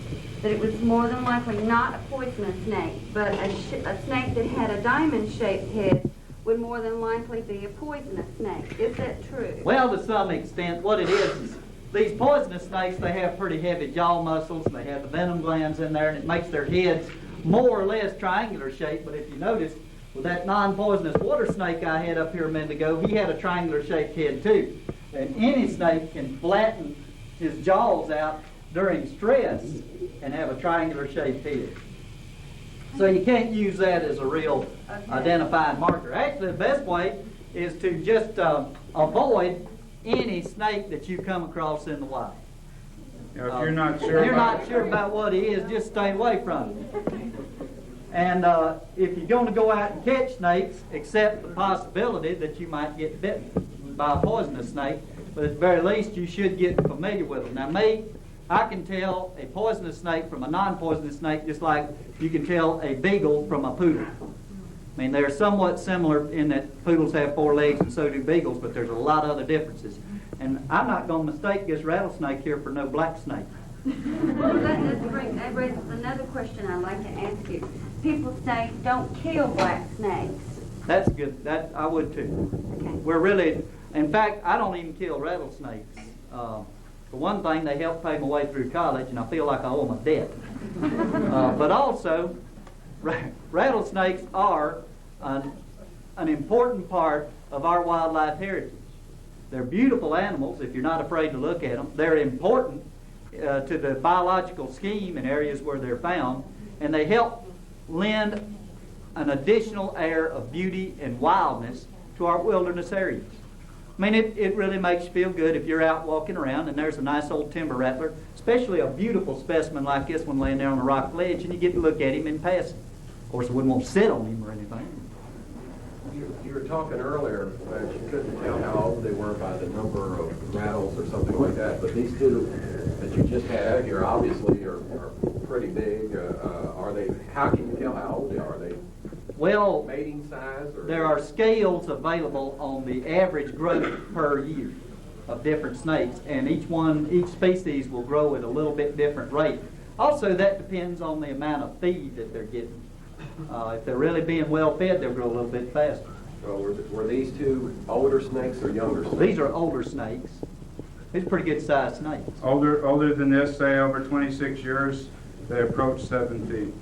F: that it was more than likely not a poisonous snake, but a snake that had a diamond-shaped head would more than likely be a poisonous snake. Is that true?
C: Well, to some extent, what it is these poisonous snakes, they have pretty heavy jaw muscles, and they have the venom glands in there, and it makes their heads more or less triangular shape. But if you notice, with that non-poisonous water snake I had up here a minute ago, he had a triangular shaped head too. And any snake can flatten his jaws out during stress and have a triangular shaped head. So you can't use that as a real identifying marker. Actually, the best way is to just avoid any snake that you come across in the wild.
D: Now, if you're not sure
C: If you're
D: about
C: not sure about what he is, just stay away from him. And if you're going to go out and catch snakes, accept the possibility that you might get bitten by a poisonous snake, but at the very least you should get familiar with them. Now me, I can tell a poisonous snake from a non-poisonous snake just like you can tell a beagle from a poodle. I mean, they're somewhat similar in that poodles have 4 legs and so do beagles, but there's a lot of other differences. And I'm not going to mistake this rattlesnake here for no black snake.
F: Well, that raises another question I'd like to ask you. People say don't kill black snakes.
C: That's good. That I would too.
F: Okay.
C: We're really, in fact, I don't even kill rattlesnakes. For one thing, they helped pay my way through college, and I feel like I owe them a debt. But also, rattlesnakes are an important part of our wildlife heritage. They're beautiful animals if you're not afraid to look at them. They're important to the biological scheme in areas where they're found, and they help lend an additional air of beauty and wildness to our wilderness areas. I mean, it really makes you feel good if you're out walking around and there's a nice old timber rattler, especially a beautiful specimen like this one laying there on a rock ledge, and you get to look at him in passing. Of course, I wouldn't want to sit on him or anything.
A: You were talking earlier that you couldn't tell how old they were by the number of rattles or something like that, but these two that you just had here obviously are pretty big. Are they? How can you tell how old they are? Are they
C: Well,
A: mating size? Or
C: there are scales available on the average growth per year of different snakes, and each species will grow at a little bit different rate. Also, that depends on the amount of feed that they're getting. If they're really being well fed, they'll grow a little bit faster.
A: So were these two older snakes or younger snakes?
C: These are older snakes. These are pretty good sized snakes.
D: older than this, say over 26 years, they approach 7 feet.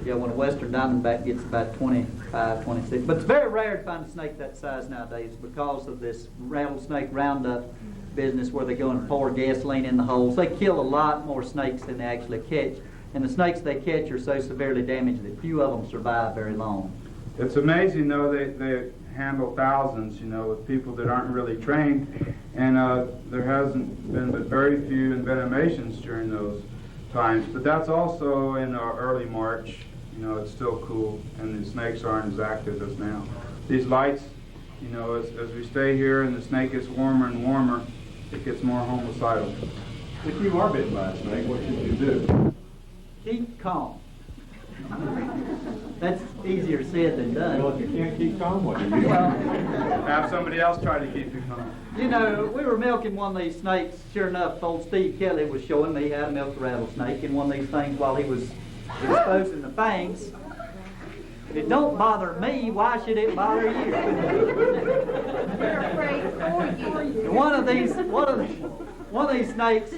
C: Yeah, when a western diamondback gets about 25, 26. But it's very rare to find a snake that size nowadays because of this rattlesnake roundup business where they go and pour gasoline in the holes. They kill a lot more snakes than they actually catch. And the snakes they catch are so severely damaged that few of them survive very long.
D: It's amazing, though, they handle thousands, with people that aren't really trained, and there hasn't been but very few envenomations during those times. But that's also in early March. It's still cool, and the snakes aren't as active as now. These lights, as we stay here and the snake gets warmer and warmer, it gets more homicidal.
A: If you are bitten by a snake, what should you do?
C: Keep calm. That's easier said than done.
A: Well, if you can't keep calm, what do you do?
D: Have somebody else try to keep you calm.
C: We were milking one of these snakes. Sure enough, old Steve Kelly was showing me how to milk a rattlesnake in one of these things while he was exposing the fangs. If it don't bother me, why should it bother you?
F: We're afraid for you.
C: One of these snakes,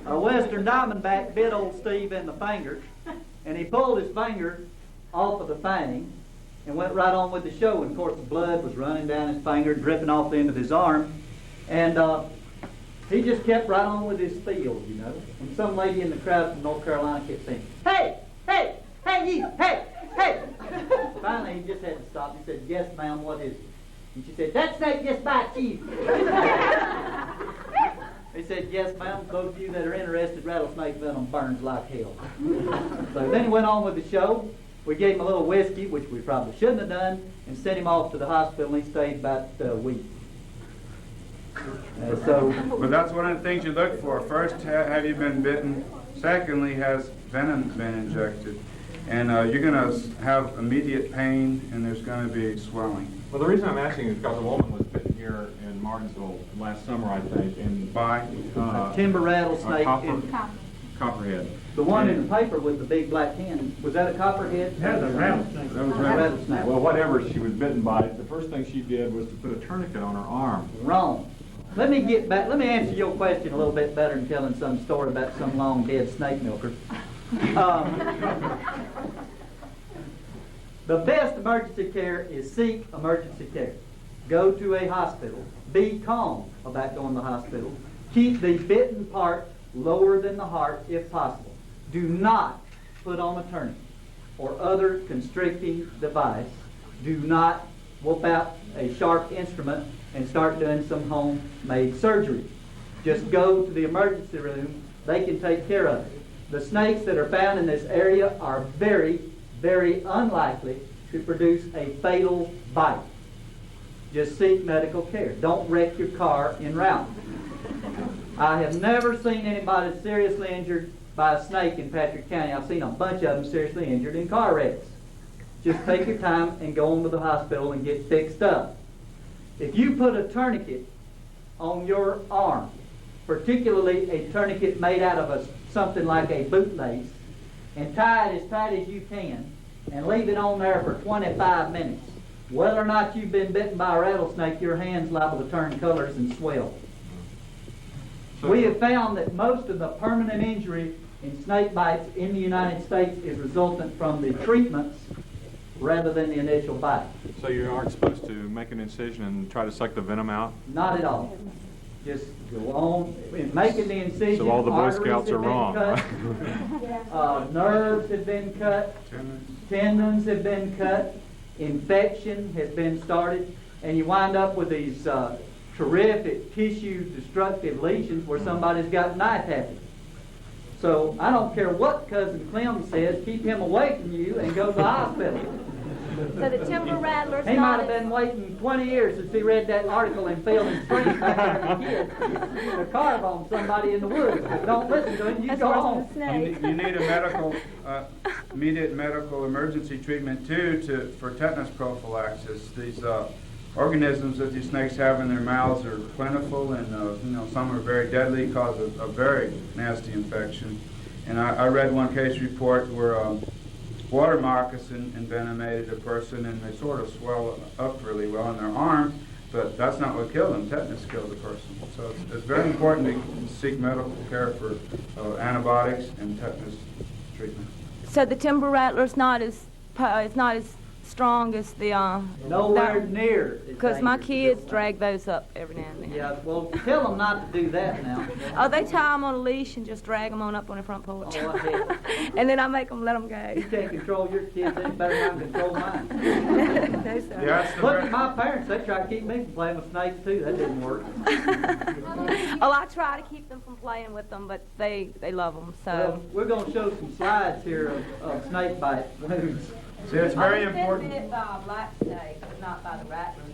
C: a western diamondback, bit old Steve in the finger, and he pulled his finger off of the fang and went right on with the show. And of course, the blood was running down his finger, dripping off the end of his arm, and he just kept right on with his field, And some lady in the crowd from North Carolina kept saying, "Hey, hey, hey, you, hey, hey!" Finally, he just had to stop. He said, "Yes, ma'am, what is it?" And she said, "That snake just bites you." They said, yes, ma'am, those of you that are interested, rattlesnake venom burns like hell. So then he went on with the show. We gave him a little whiskey, which we probably shouldn't have done, and sent him off to the hospital, and he stayed about a week.
D: But that's one of the things you look for. First, have you been bitten? Secondly, has venom been injected? And you're going to have immediate pain, and there's going to be swelling.
G: Well, the reason I'm asking is because a woman was bitten here in Martinsville last summer, I think, and
D: By?
C: A timber rattlesnake.
G: copperhead.
C: The one in the paper with the big black hand, was that a copperhead?
G: That was a rattlesnake. That was
C: A rattlesnake.
G: Well, whatever she was bitten by, the first thing she did was to put a tourniquet on her arm.
C: Wrong. Let me get back. Let me answer your question a little bit better than telling some story about some long dead snake milker. The best emergency care is seek emergency care. Go to a hospital. Be calm about going to the hospital. Keep the bitten part lower than the heart if possible. Do not put on a tourniquet or other constricting device. Do not whip out a sharp instrument and start doing some homemade surgery. Just go to the emergency room. They can take care of it. The snakes that are found in this area are very, very unlikely to produce a fatal bite. Just seek medical care. Don't wreck your car en route. I have never seen anybody seriously injured by a snake in Patrick County. I've seen a bunch of them seriously injured in car wrecks. Just take your time and go on to the hospital and get fixed up. If you put a tourniquet on your arm, particularly a tourniquet made out of something like a bootlace, and tie it as tight as you can, and leave it on there for 25 minutes, whether or not you've been bitten by a rattlesnake, your hand's liable to turn colors and swell. We have found that most of the permanent injury in snake bites in the United States is resultant from the treatments rather than the initial bite.
G: So you aren't supposed to make an incision and try to suck the venom out?
C: Not at all. Just go on in making the incision.
G: So all the Boy
C: arteries
G: Scouts
C: have
G: are
C: been
G: wrong,
C: cut, nerves have been cut, tendons have been cut, infection has been started, and you wind up with these terrific tissue destructive lesions where somebody's got knife happy. So I don't care what Cousin Clem says, keep him away from you and go to the hospital.
F: So the timber rattler's
C: He
F: not
C: might have been waiting 20 years since he read that article in Field and Stream back there as a kid to carve on somebody in the woods. But don't listen to him, you go home.
D: You need a immediate medical emergency treatment too for tetanus prophylaxis. These organisms that these snakes have in their mouths are plentiful, and some are very deadly, cause a very nasty infection. And I read one case report where water moccasin envenomated a person, and they sort of swell up really well in their arm, but that's not what killed them. Tetanus killed the person. So it's very important to seek medical care for antibiotics and tetanus treatment.
H: So the timber rattler's not as strong as the
C: Nowhere near.
H: because my kids drag those up every now and then.
C: Yeah, well, tell them not to do that now.
H: Oh, they tie them on a leash and just drag them on up on the front porch.
C: Oh, I hate
H: And then I make them let them go.
C: You can't control your kids any better than I can control mine.
H: No, sir.
D: Yeah, that's the
C: Look
D: very-
C: at my parents. They tried to keep me from playing with snakes, too. That didn't work.
H: Oh, I try to keep them from playing with them, but they love them. So.
C: Well, we're going to show some slides here of snake bite wounds.
D: See, it's very important.
H: Been bit by a black snake, but not by the rattlers.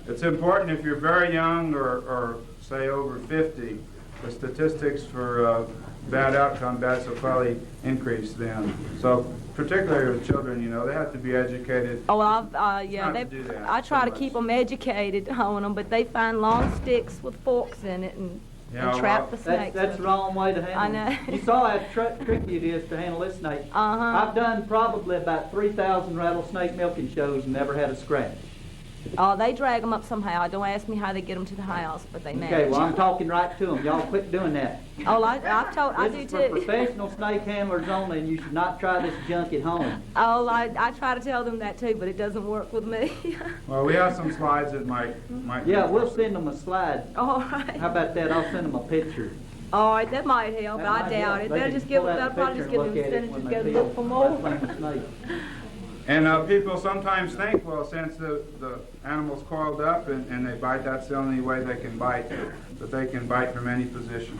D: It's important if you're very young or say over 50, the statistics for bad outcome, bad sequelae increase then. So particularly with children, they have to be educated.
H: Oh, well, yeah,
D: not to do that
H: I try
D: so
H: to
D: much.
H: keep them educated on them, but they find long sticks with forks in it and trap the snakes.
C: That's the wrong way to handle
H: I know.
C: it. You saw how tricky it is to handle this snake.
H: Uh-huh.
C: I've done probably about 3,000 rattlesnake milking shows and never had a scratch.
H: Oh, they drag them up somehow. Don't ask me how they get them to the house, but they manage.
C: Okay, well, I'm talking right to them. Y'all quit doing that.
H: Oh, I
C: This
H: do
C: is for
H: too.
C: professional snake handlers only, and you should not try this junk at home.
H: Oh, I try to tell them that too, but it doesn't work with me.
D: Well, we have some slides that might.
C: Yeah, we'll send them a slide.
H: All right.
C: How about that? I'll send them a picture.
H: All right, that might help,
C: That
H: but I
C: might
H: doubt
C: help.
H: it.
C: They
H: They'll
C: can
H: just give
C: pull
H: them.
C: out
H: They'll
C: the
H: probably just
C: picture
H: give
C: and
H: them
C: look at it
H: incentives
C: when
H: to
C: they
H: go
C: feel
H: look for
C: like
H: more.
C: playing with snakes.
D: And people sometimes think, well, since the animal's coiled up and they bite, that's the only way they can bite, but they can bite from any position.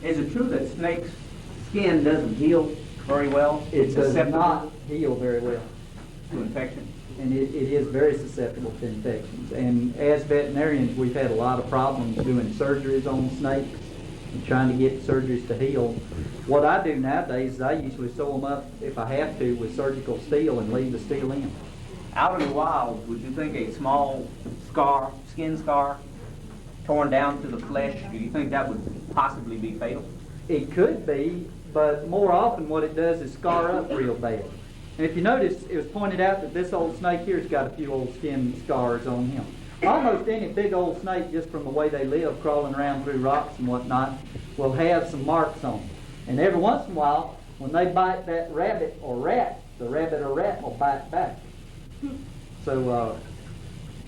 I: Is it true that snakes' skin doesn't heal very well?
C: It does
I: susceptible
C: not heal very well,
I: to infection?
C: and it is very susceptible to infections. And as veterinarians, we've had a lot of problems doing surgeries on snakes and trying to get surgeries to heal. What I do nowadays is I usually sew them up, if I have to, with surgical steel and leave the steel in.
I: Out in the wild, would you think a small scar, skin scar, torn down to the flesh, do you think that would possibly be fatal?
C: It could be, but more often what it does is scar up real bad. And if you notice, it was pointed out that this old snake here's got a few old skin scars on him. Almost any big old snake, just from the way they live, crawling around through rocks and whatnot, will have some marks on them. And every once in a while, when they bite that rabbit or rat, the rabbit or rat will bite back. So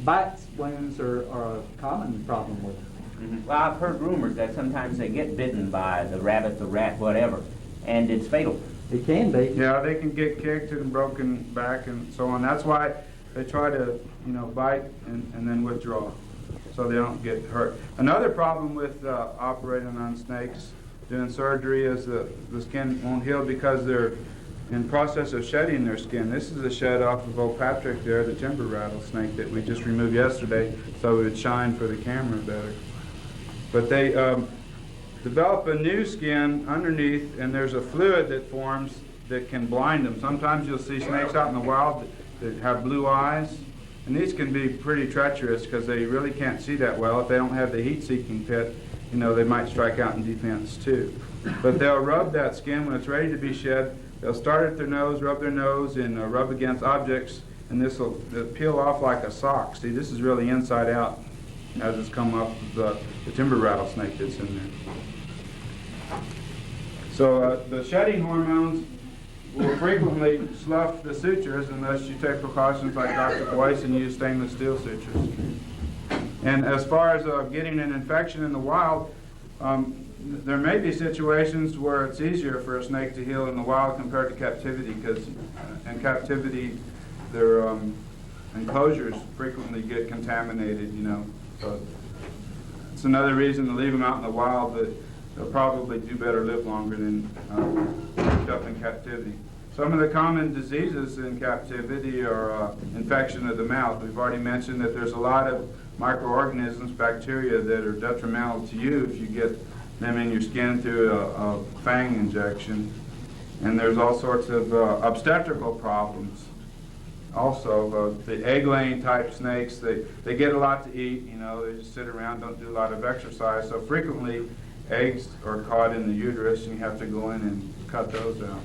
C: bites, wounds are a common problem with them.
I: Mm-hmm. Well, I've heard rumors that sometimes they get bitten by the rabbit, the rat, whatever, and it's fatal.
C: It can be.
D: Yeah, they can get kicked and broken back and so on. That's why they try to, bite and then withdraw so they don't get hurt. Another problem with operating on snakes, doing surgery, is the skin won't heal because they're in process of shedding their skin. This is a shed off of old Patrick there, the timber rattlesnake that we just removed yesterday so it would shine for the camera better. But they develop a new skin underneath, and there's a fluid that forms that can blind them. Sometimes you'll see snakes out in the wild that have blue eyes, and these can be pretty treacherous because they really can't see that well. If they don't have the heat-seeking pit, they might strike out in defense too. But they'll rub that skin when it's ready to be shed. They'll start at their nose, rub their nose, and rub against objects, and this will peel off like a sock. See, this is really inside out as it's come up the timber rattlesnake that's in there. So the shedding hormones will frequently slough the sutures unless you take precautions like Dr. Boyce and use stainless steel sutures. And as far as getting an infection in the wild, there may be situations where it's easier for a snake to heal in the wild compared to captivity, because in captivity their enclosures frequently get contaminated, So it's another reason to leave them out in the wild, but they'll probably do better, live longer than kept up in captivity. Some of the common diseases in captivity are infection of the mouth. We've already mentioned that there's a lot of microorganisms, bacteria, that are detrimental to you if you get them in your skin through a fang injection. And there's all sorts of obstetrical problems. Also, the egg-laying type snakes, they get a lot to eat, they just sit around, don't do a lot of exercise, so frequently eggs are caught in the uterus and you have to go in and cut those out.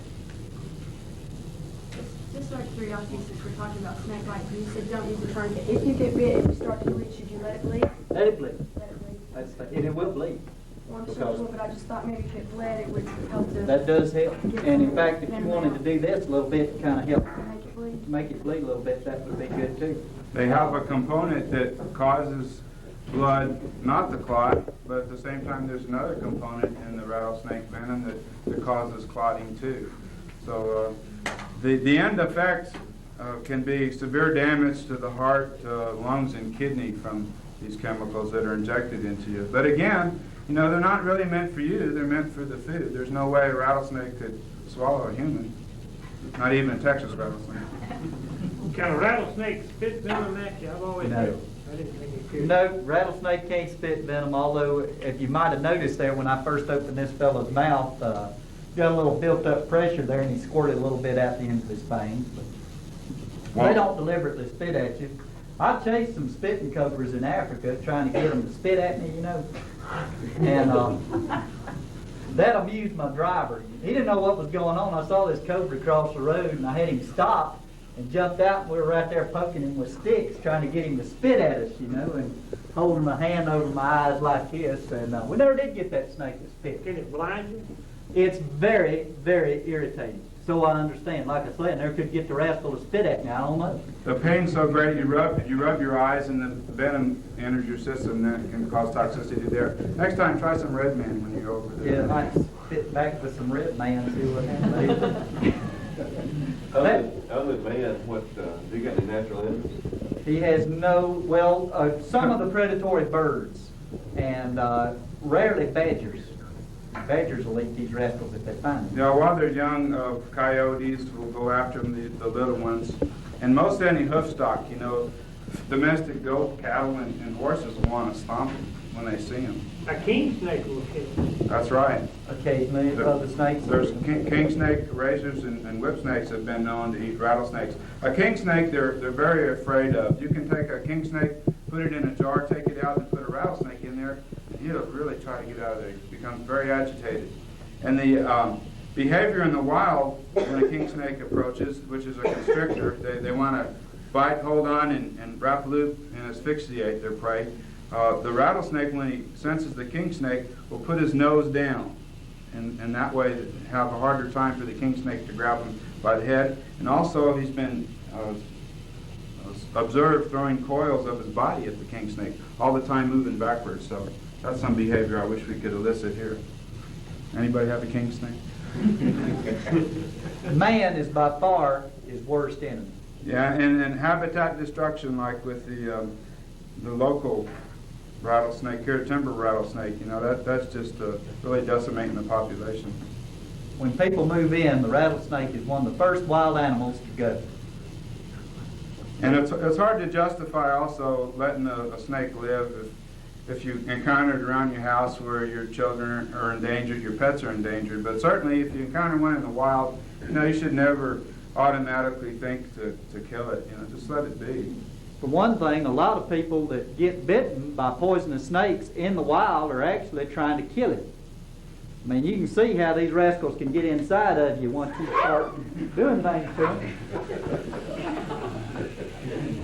E: Just out of curiosity, since we're talking about snake bites, you said don't use the tourniquet. If you get bit and you start to bleed, should you let it bleed?
C: Let it bleed.
E: Let it bleed.
C: And it will bleed.
E: Well, I'm sure, but I just thought maybe if it bled, it would help to
C: That does help. And in fact, if you wanted to do this a little bit to kind of help
E: make it bleed.
C: make it bleed a little bit, that would be good too.
D: They have a component that causes blood not to clot, but at the same time there's another component in the rattlesnake venom that causes clotting too. So the end effects can be severe damage to the heart, lungs, and kidney from these chemicals that are injected into you. But again, they're not really meant for you, they're meant for the food. There's no way a rattlesnake could swallow a human, not even a Texas rattlesnake.
J: Can a rattlesnake spit venom at you? I've always
C: No.
J: heard. I didn't think it could.
C: No, rattlesnake can't spit venom, although if you might have noticed there when I first opened this fellow's mouth, got a little built up pressure there and he squirted a little bit out the end of his fangs. But they don't deliberately spit at you. I chased some spitting cobras in Africa trying to get them to spit at me, and that amused my driver. He didn't know what was going on. I saw this cobra cross the road and I had him stop and jumped out, and we were right there poking him with sticks trying to get him to spit at us, and holding my hand over my eyes like this, and we never did get that snake to spit.
J: Can it blind you?
C: It's very, very irritating. So I understand. Like I said, I never could get the rascal to spit at me. I don't know.
D: The pain's so great, you rub your eyes and the venom enters your system, that can cause toxicity there. Next time, try some Red Man when you're over there.
C: Yeah, I might spit back with some Red Man and see what happens.
A: What, do you got any natural enemies?
C: He has no, well, some of the predatory birds, and rarely badgers. Badgers will eat these rascals if they find them.
D: Yeah, while they're young, coyotes will go after them, the little ones. And most any hoof stock, you know, domestic goat, cattle, and horses will want to stomp them when they see them.
J: A king snake will kill.
D: That's right.
C: Occasionally, other snakes.
D: There's king snake razors and whip snakes have been known to eat rattlesnakes. A king snake, they're very afraid of. You can take a king snake, put it in a jar, take it out, and put a rattlesnake in there, and he'll really try to get out of there. He becomes very agitated. And the behavior in the wild when a king snake approaches, which is a constrictor, they want to bite, hold on, and wrap loop and asphyxiate their prey. The rattlesnake, when he senses the king snake, will put his nose down, and that way have a harder time for the king snake to grab him by the head. And also, he's been observed throwing coils of his body at the king snake, all the time moving backwards. So that's some behavior I wish we could elicit here. Anybody have a king snake?
C: Man is by far his worst enemy.
D: Yeah, and habitat destruction, like with the local rattlesnake here, timber rattlesnake, you know, that's just really decimating the population.
C: When people move in, the rattlesnake is one of the first wild animals to go.
D: And it's hard to justify also letting a snake live if you encounter it around your house where your children are endangered, your pets are endangered. But certainly if you encounter one in the wild, you know, you should never automatically think to kill it. You know, just let it be.
C: For one thing, a lot of people that get bitten by poisonous snakes in the wild are actually trying to kill it. I mean, you can see how these rascals can get inside of you once you start doing things to them.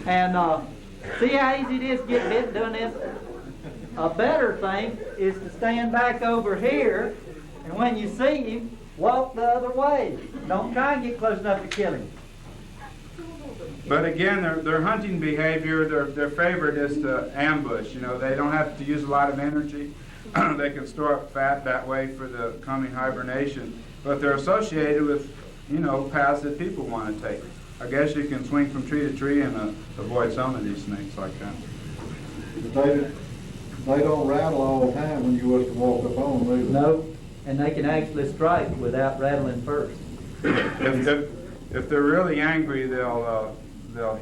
C: And see how easy it is to get bitten doing this? A better thing is to stand back over here, and when you see him, walk the other way. Don't try and get close enough to kill him.
D: But again, their hunting behavior, their favorite is to ambush. You know, they don't have to use a lot of energy. They can store up fat that way for the coming hibernation. But they're associated with, you know, paths that people want to take. I guess you can swing from tree to tree and avoid some of these snakes like that.
K: They don't rattle all the time when you was to walk up on them.
C: No, and they can actually strike without rattling first.
D: If they're really angry, they'll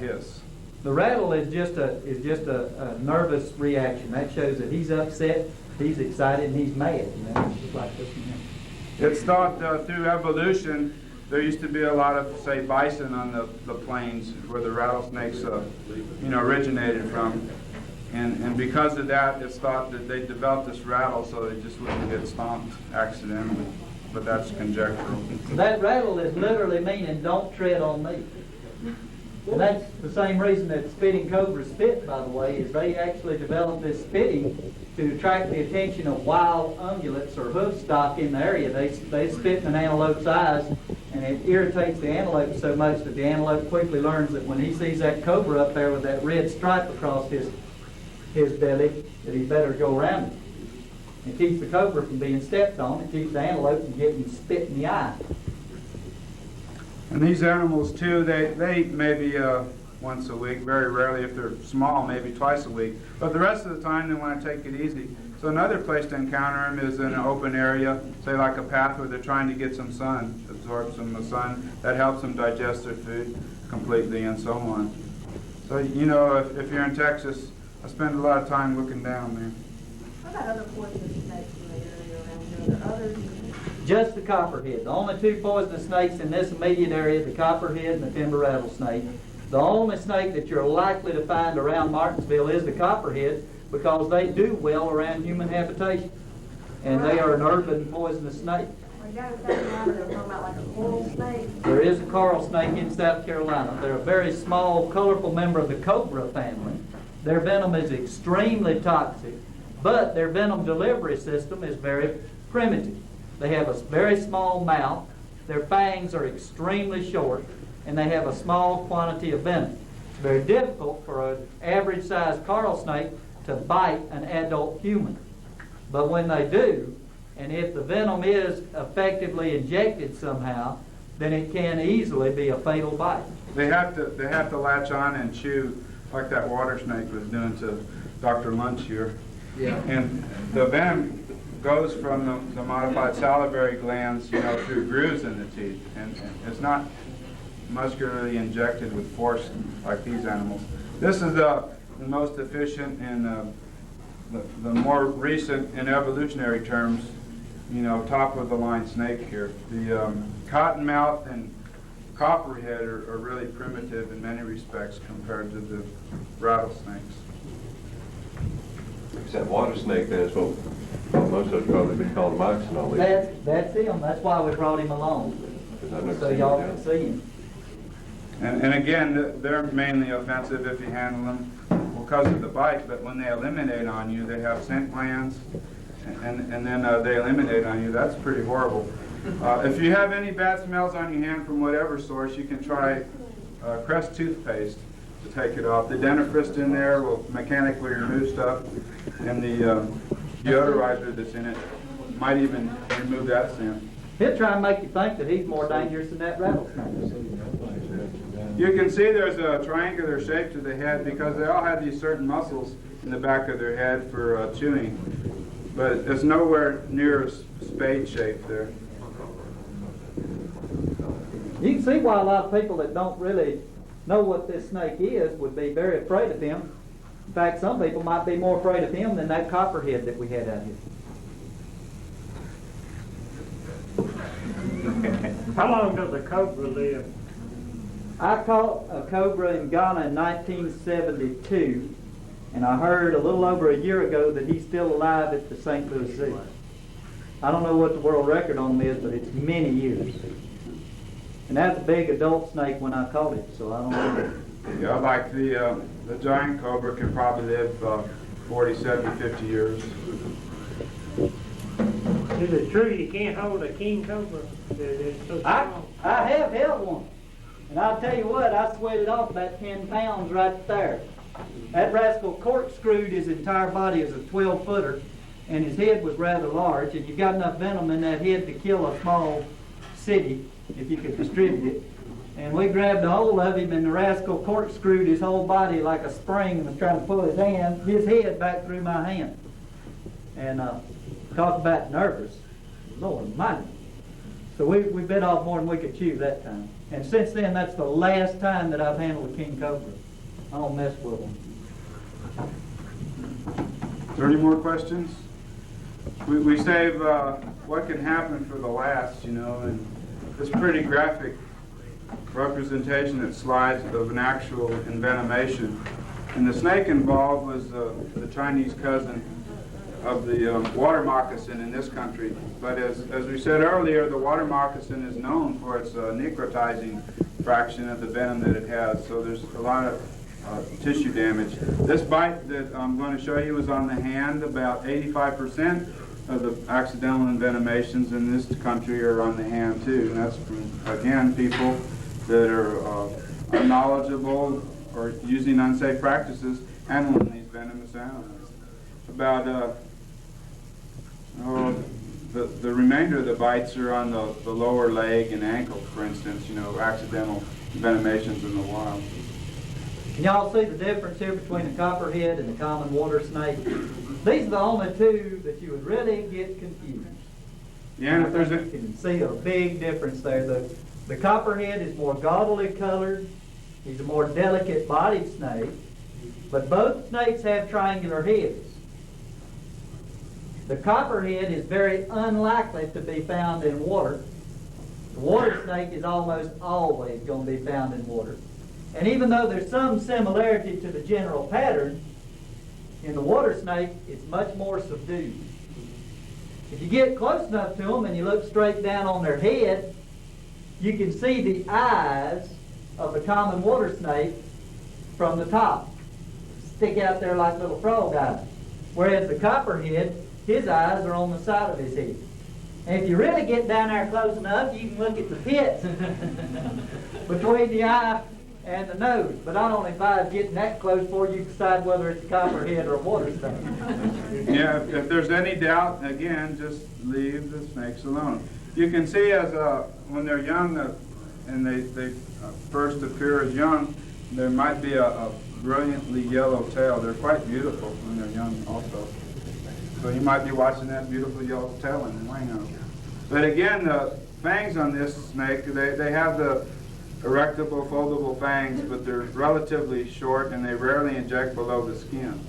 D: hiss.
C: The rattle is just a nervous reaction. That shows that he's upset, he's excited, and he's mad. You know, it's just like this one here.
D: It's thought through evolution, there used to be a lot of, say, bison on the plains where the rattlesnakes, you know, originated from. And because of that, it's thought that they developed this rattle so they just wouldn't get stomped accidentally. But that's conjectural.
C: That rattle is literally meaning, don't tread on me. And that's the same reason that spitting cobras spit, by the way, is they actually develop this spitting to attract the attention of wild ungulates or hoof stock in the area. They spit in an antelope's eyes, and it irritates the antelope so much that the antelope quickly learns that when he sees that cobra up there with that red stripe across his belly, that he better go around it. It keeps the cobra from being stepped on. It keeps the antelope from getting spit in the eye.
D: And these animals, too, they maybe once a week, very rarely if they're small, maybe twice a week. But the rest of the time, they want to take it easy. So another place to encounter them is in an open area, say like a path where they're trying to get some sun, absorb some of the sun. That helps them digest their food completely and so on. So, you know, if you're in Texas, I spend a lot of time looking down there.
E: What about other poisonous snakes in the area around here? Are there others?
C: Just the copperhead. The only two poisonous snakes in this immediate area, the copperhead and the timber rattlesnake. The only snake that you're likely to find around Martinsville is the copperhead because they do well around human habitation. And they are an urban poisonous snake.
E: Well, you got in South Carolina, they were talking about like a coral snake.
C: There is a coral snake in South Carolina. They're a very small, colorful member of the cobra family. Their venom is extremely toxic, but their venom delivery system is very primitive. They have a very small mouth, their fangs are extremely short, and they have a small quantity of venom. It's very difficult for an average-sized coral snake to bite an adult human. But when they do, and if the venom is effectively injected somehow, then it can easily be a fatal bite.
D: they have to latch on and chew like that water snake was doing to Dr. Lunch here.
A: Yeah.
D: And the venom goes from the modified salivary glands, through grooves in the teeth, and it's not muscularly injected with force like these animals. This is the most efficient and the more recent, in evolutionary terms, top of the line snake here. The cottonmouth and copperhead are really primitive in many respects compared to the rattlesnakes.
A: Except water snake, then, is what most of us probably been called mice and all these.
C: That's him. That's why we brought him along, so y'all can see him.
D: And again, they're mainly offensive if you handle them because of the bite, but when they eliminate on you, they have scent glands, and then they eliminate on you. That's pretty horrible. If you have any bad smells on your hand from whatever source, you can try Crest toothpaste to take it off. The dentifrice in there will mechanically remove stuff, and the deodorizer that's in it might even remove that scent.
C: He'll try and make you think that he's more dangerous than that rattlesnake.
D: You can see there's a triangular shape to the head because they all have these certain muscles in the back of their head for chewing, but it's nowhere near a spade shape there.
C: You can see why a lot of people that don't really know what this snake is would be very afraid of him. In fact, some people might be more afraid of him than that copperhead that we had out here.
J: How long does a cobra live?
C: I caught a cobra in Ghana in 1972, and I heard a little over a year ago that he's still alive at the St. Louis Zoo. I don't know what the world record on him is, but it's many years. And that's a big adult snake when I caught it, so I don't know.
D: Yeah, like the giant cobra can probably live 40, 70, 50 years.
J: Is it true you can't hold a king cobra? It's so strong.
C: I have held one. And I'll tell you what, I sweated off about 10 pounds right there. That rascal corkscrewed his entire body as a 12-footer, and his head was rather large, and you've got enough venom in that head to kill a small city if you could distribute it. And we grabbed a hold of him, and the rascal corkscrewed his whole body like a spring and was trying to pull his head back through my hand. And talk about nervous. Lord almighty. So we bit off more than we could chew that time. And since then, that's the last time that I've handled a king cobra. I don't mess with them.
D: Is there any more questions? We save what can happen for the last, and this pretty graphic representation that slides of an actual envenomation. And the snake involved was the Chinese cousin of the water moccasin in this country. But as we said earlier, the water moccasin is known for its necrotizing fraction of the venom that it has. So there's a lot of tissue damage. This bite that I'm going to show you was on the hand. About 85% of the accidental envenomations in this country are on the hand too. And that's from, again, people that are unknowledgeable or using unsafe practices handling these venomous animals. About the remainder of the bites are on the lower leg and ankle, for instance, accidental venomations in the wild.
C: Can y'all see the difference here between the copperhead and the common water snake? These are the only two that you would really get confused.
D: Yeah, and if there's
C: you can see a big difference there. The copperhead is more gaudily colored. He's a more delicate bodied snake. But both snakes have triangular heads. The copperhead is very unlikely to be found in water. The water snake is almost always going to be found in water. And even though there's some similarity to the general pattern, in the water snake, it's much more subdued. If you get close enough to them and you look straight down on their head, you can see the eyes of the common water snake from the top. Stick out there like little frog eyes. Whereas the copperhead, his eyes are on the side of his head. And if you really get down there close enough, you can look at the pits between the eye and the nose. But I don't advise getting that close before you decide whether it's a copperhead or a water snake.
D: Yeah, if there's any doubt, again, just leave the snakes alone. You can see when they're young, and they first appear as young, there might be a brilliantly yellow tail. They're quite beautiful when they're young also. So you might be watching that beautiful yellow tail in the wing of it. But again, the fangs on this snake, they have the erectable, foldable fangs, but they're relatively short and they rarely inject below the skin.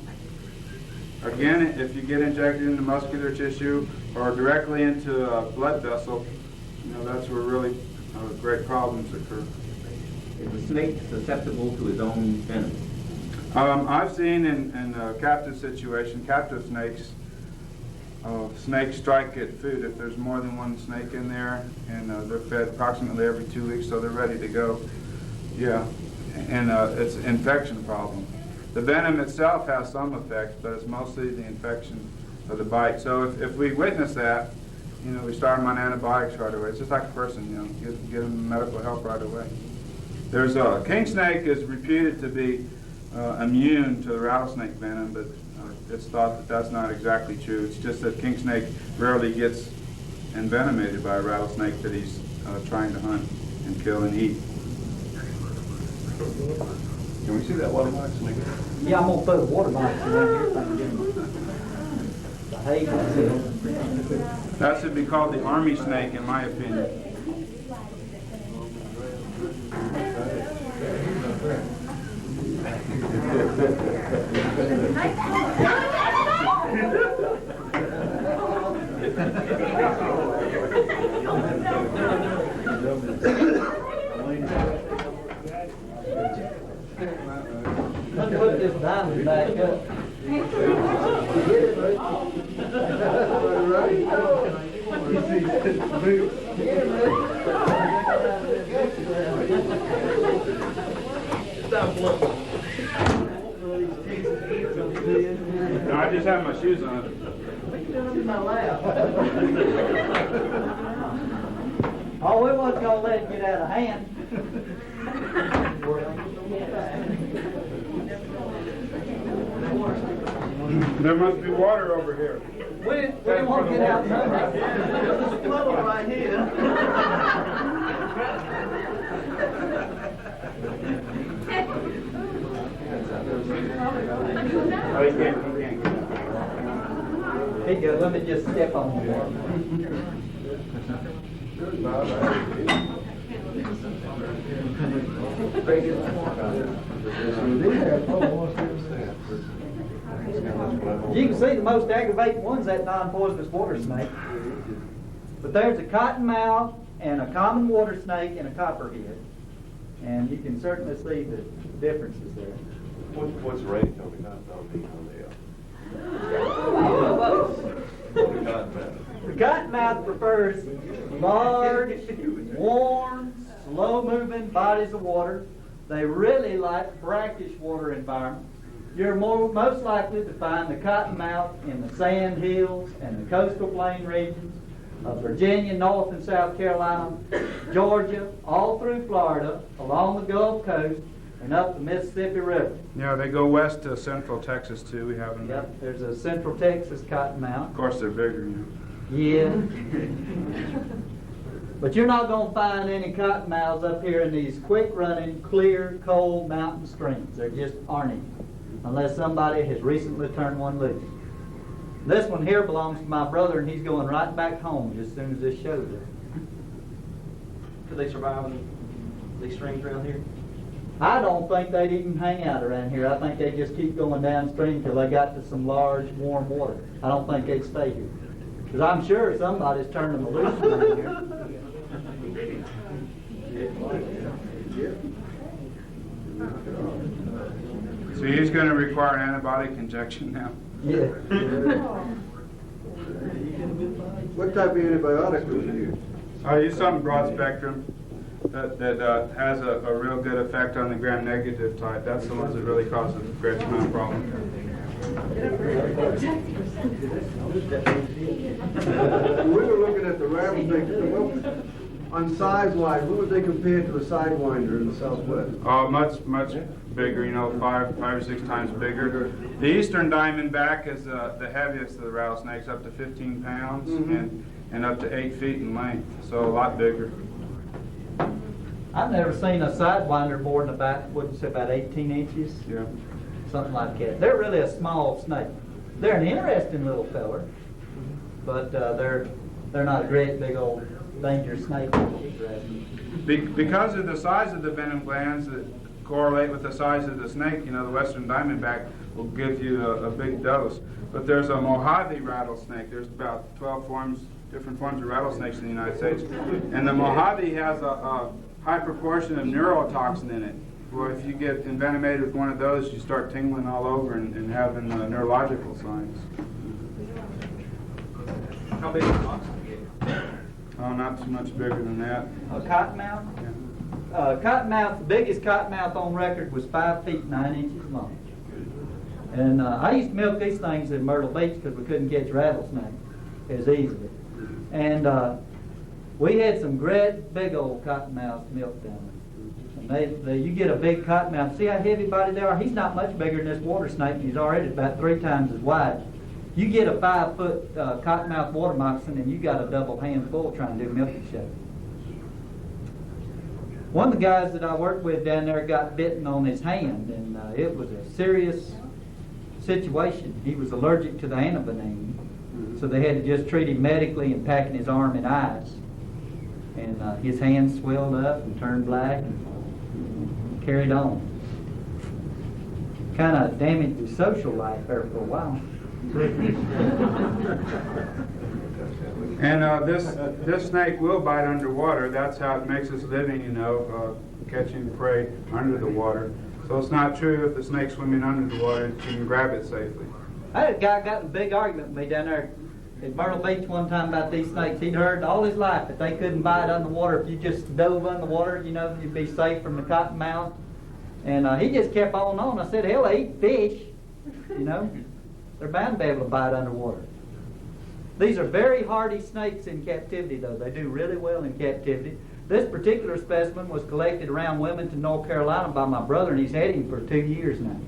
D: Again, if you get injected into muscular tissue or directly into a blood vessel, that's where really great problems occur.
I: Is the snake susceptible to his own venom?
D: I've seen in a captive situation, captive snakes, snakes strike at food. If there's more than one snake in there, and they're fed approximately every 2 weeks, so they're ready to go. Yeah, and it's an infection problem. The venom itself has some effect, but it's mostly the infection of the bite. So if we witness that, we start them on antibiotics right away. It's just like a person, get them medical help right away. There's a king snake is reputed to be immune to the rattlesnake venom, but it's thought that that's not exactly true. It's just that king snake rarely gets envenomated by a rattlesnake that he's trying to hunt and kill and eat.
A: Can we see that water box snake?
C: Yeah, I'm gonna put a water box around here if I can get the hay.
D: That should be called the army snake, in my opinion.
C: Let's put this diamond back up.
D: No, I just have my shoes on.
C: Oh, we wasn't gonna let it get out of hand.
D: There must be water over here.
C: We won't get out of There's a puddle right here.
D: Oh, he can't get out.
C: Here you go, let me just step on it. You can see the most aggravating one's that non-poisonous water snake. But there's a cottonmouth and a common water snake and a copperhead. And you can certainly see the differences there.
A: What's the range on the cottonmouth?
C: The cottonmouth prefers large, warm, slow-moving bodies of water. They really like brackish water environments. You're most likely to find the cottonmouth in the sand hills and the coastal plain regions of Virginia, North and South Carolina, Georgia, all through Florida, along the Gulf Coast, and up the Mississippi River.
D: Yeah, they go west to central Texas too. We have them.
C: Yep, there's a central Texas cottonmouth.
D: Of course, they're bigger.
C: Yeah. But you're not going to find any cottonmouths up here in these quick-running, clear, cold mountain streams. There just aren't any, unless somebody has recently turned one loose. This one here belongs to my brother, and he's going right back home just as soon as this show's there.
L: Could they survive in these streams around here?
C: I don't think they'd even hang out around here. I think they just keep going downstream till they got to some large, warm water. I don't think they'd stay here. Because I'm sure somebody's turned them loose around here.
D: So he's going to require antibiotic injection now.
C: Yeah.
K: What type of antibiotic would you use?
D: I use some broad spectrum that has a real good effect on the gram-negative type. That's the ones that really cause a great amount of problem.
K: We were looking at the rattlesnakes. On size-wise, what would they compare to a sidewinder in the Southwest?
D: Much bigger, 5 or 6 times bigger. The eastern diamondback is the heaviest of the rattlesnakes, up to 15 pounds and up to 8 feet in length, so a lot bigger.
C: I've never seen a sidewinder more than about, wouldn't say about 18 inches.
D: Yeah.
C: Something like that. They're really a small snake. They're an interesting little feller, but they're not a great big old dangerous snake.
D: Because of the size of the venom glands that correlate with the size of the snake, you know, the western diamondback will give you a big dose. But there's a Mojave rattlesnake. There's about 12 different forms of rattlesnakes in the United States. And the Mojave has a high proportion of neurotoxin in it. Well, if you get envenomated with one of those, you start tingling all over and having neurological signs.
L: How big is an ox?
D: Oh, not too much bigger than that.
C: A cottonmouth?
D: Yeah.
C: Cottonmouth, the biggest cottonmouth on record was 5 feet 9 inches long. And I used to milk these things in Myrtle Beach because we couldn't catch rattlesnakes as easily. And we had some great big old cottonmouths milked down there. And you get a big cottonmouth. See how heavy bodied they are? He's not much bigger than this water snake, and he's already about 3 times as wide. You get a 5-foot cottonmouth water moccasin, and you got a double handful trying to do milking show. One of the guys that I worked with down there got bitten on his hand, and it was a serious situation. He was allergic to the antivenin, so they had to just treat him medically and pack in his arm and eyes. And his hand swelled up and turned black and carried on. Kind of damaged his social life there for a while.
D: And this snake will bite underwater. That's how it makes its living, you know, catching prey under the water. So it's not true if the snake's swimming under the water, you can grab it safely.
C: I had a guy got in a big argument with me down there at Myrtle Beach one time about these snakes. He'd heard all his life that they couldn't bite underwater. If you just dove underwater, you know, you'd be safe from the cottonmouth. And he just kept on. I said, hell, they eat fish, you know. They're bound to be able to bite underwater. These are very hardy snakes in captivity, though. They do really well in captivity. This particular specimen was collected around Wilmington, North Carolina by my brother, and he's had him for 2 years now.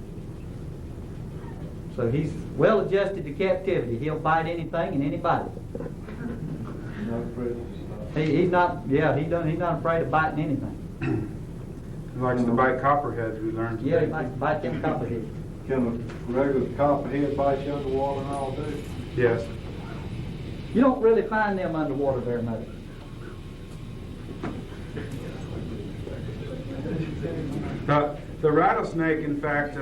C: So he's well adjusted to captivity. He'll bite anything and anybody. He's not afraid of biting anything.
D: He likes to bite copperheads, we learned today.
C: Yeah, he likes to bite them copperheads.
K: Can a regular copperhead bite you underwater and all day?
D: Yes.
C: You don't really find them underwater very much.
D: The rattlesnake, in fact,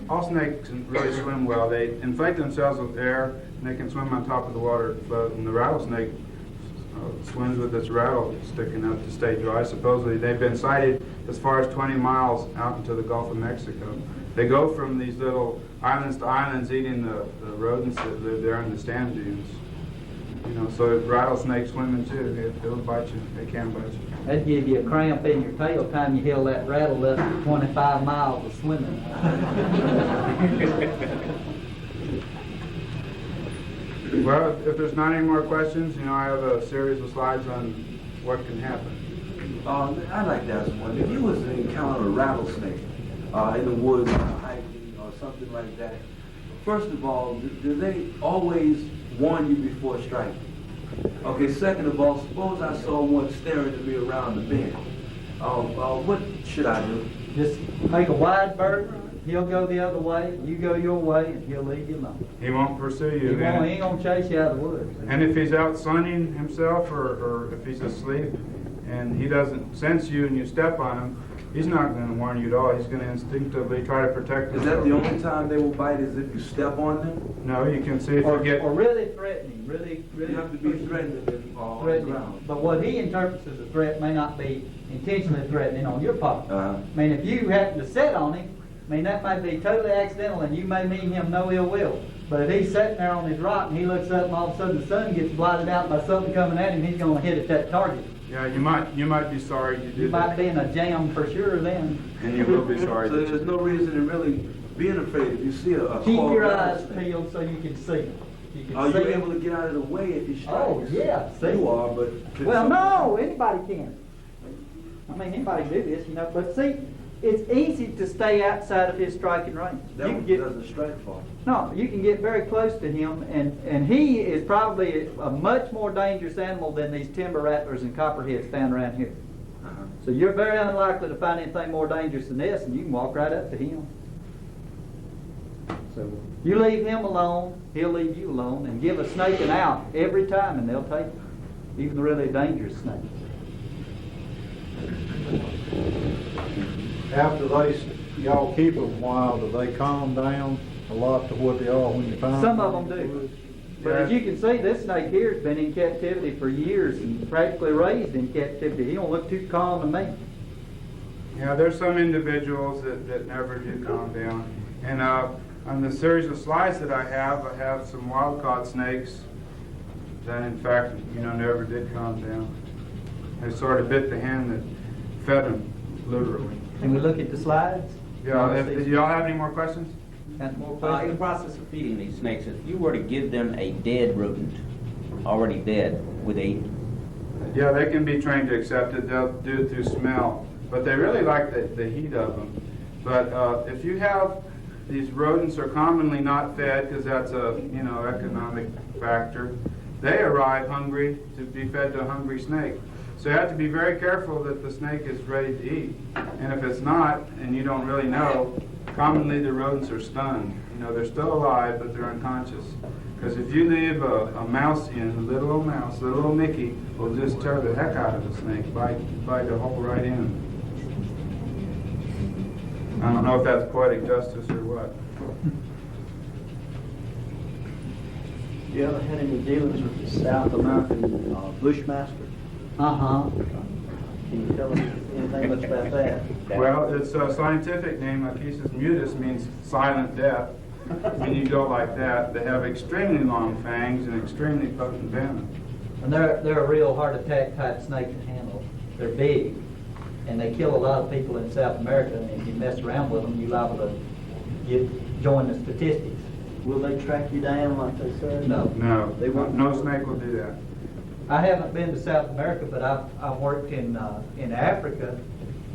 D: all snakes can really swim well. They inflate themselves with air, and they can swim on top of the water float. And the rattlesnake swims with its rattle sticking up to stay dry. Supposedly, they've been sighted as far as 20 miles out into the Gulf of Mexico. They go from these little islands to islands, eating the rodents that live there in the sand dunes. You know, so rattlesnakes swimming too. They'll bite you. They can bite you.
C: That'd give you a cramp in your tail time you held that rattle up for 25 miles of swimming.
D: Well, if there's not any more questions, you know, I have a series of slides on what can happen.
M: I'd like to ask one. If you was to encounter a rattlesnake in the woods, hiking or something like that, first of all, do they always warn you before striking? Okay, second of all, suppose I saw one staring at me around the bend. What should I do?
C: Just make a wide berth. He'll go the other way, you go your way, and he'll leave you alone.
D: He won't pursue you.
C: He ain't gonna chase you out of the woods.
D: And if he's out sunning himself, or if he's asleep, and he doesn't sense you and you step on him, he's not going to warn you at all. He's going to instinctively try to protect himself.
M: Is that the only time they will bite, is if you step on them?
D: No, you can see if you get...
C: Or really threatening, really
M: you have to be threatening
C: threatening. But what he interprets as a threat may not be intentionally threatening on your part. I mean, if you happen to sit on him, I mean, that might be totally accidental and you may mean him no ill will. But if he's sitting there on his rock and he looks up and all of a sudden the sun gets blotted out by something coming at him, he's going to hit at that target.
D: Yeah, you might be sorry you did
C: You might
D: that.
C: be in a jam for sure then.
D: And you will be sorry.
M: So there's no reason in really being afraid if you see a
C: Keep your eyes
M: rattlesnake.
C: peeled so you can see him.
M: Are you able to get out of the way if he strikes?
C: Oh, yeah. See?
M: You are, but...
C: Well, no, anybody can. I mean, anybody can do this, you know. But see, it's easy to stay outside of his striking range.
M: That one doesn't strike far.
C: No, you can get very close to him, and he is probably a much more dangerous animal than these timber rattlers and copperheads found around here. So you're very unlikely to find anything more dangerous than this, and you can walk right up to him. So you leave him alone, he'll leave you alone, and give a snake an out every time, and they'll take it, even the really dangerous snakes.
N: After y'all keep them a while, do they calm down a lot to what they are when you find them?
C: Some of them do. But as you can see, this snake here has been in captivity for years and practically raised in captivity. He don't look too calm to me.
D: Yeah, there's some individuals that never do calm down. And on the series of slides that I have some wild-caught snakes that, in fact, never did calm down. They sort of bit the hand that fed them, literally.
C: Can we look at the slides?
D: Yeah, do y'all have any more questions?
I: In the process of feeding these snakes, if you were to give them a dead rodent, already dead, would they eat it?
D: Yeah, they can be trained to accept it. They'll do it through smell. But they really like the heat of them. But if you have these rodents are commonly not fed because that's a economic factor. They arrive hungry to be fed to a hungry snake. So you have to be very careful that the snake is ready to eat. And if it's not, and you don't really know, commonly the rodents are stunned. They're still alive, but they're unconscious. Because if you leave a mouse in, a little old mouse, little old Mickey, will just tear the heck out of the snake, bite the hole right in. I don't know if that's poetic justice or what.
L: You ever had any dealings with the South American bushmaster?
C: Uh-huh.
L: Can you tell us anything much about that?
D: Well, its scientific name, Achesis mutus, means silent death. When you go like that, they have extremely long fangs and extremely potent venom.
C: And they're a real heart attack type snake to handle. They're big, and they kill a lot of people in South America, and if you mess around with them, you're liable to join the statistics.
L: Will they track you down like they said?
C: No.
D: No,
L: They won't.
D: no snake will do that.
C: I haven't been to South America, but I've worked in Africa,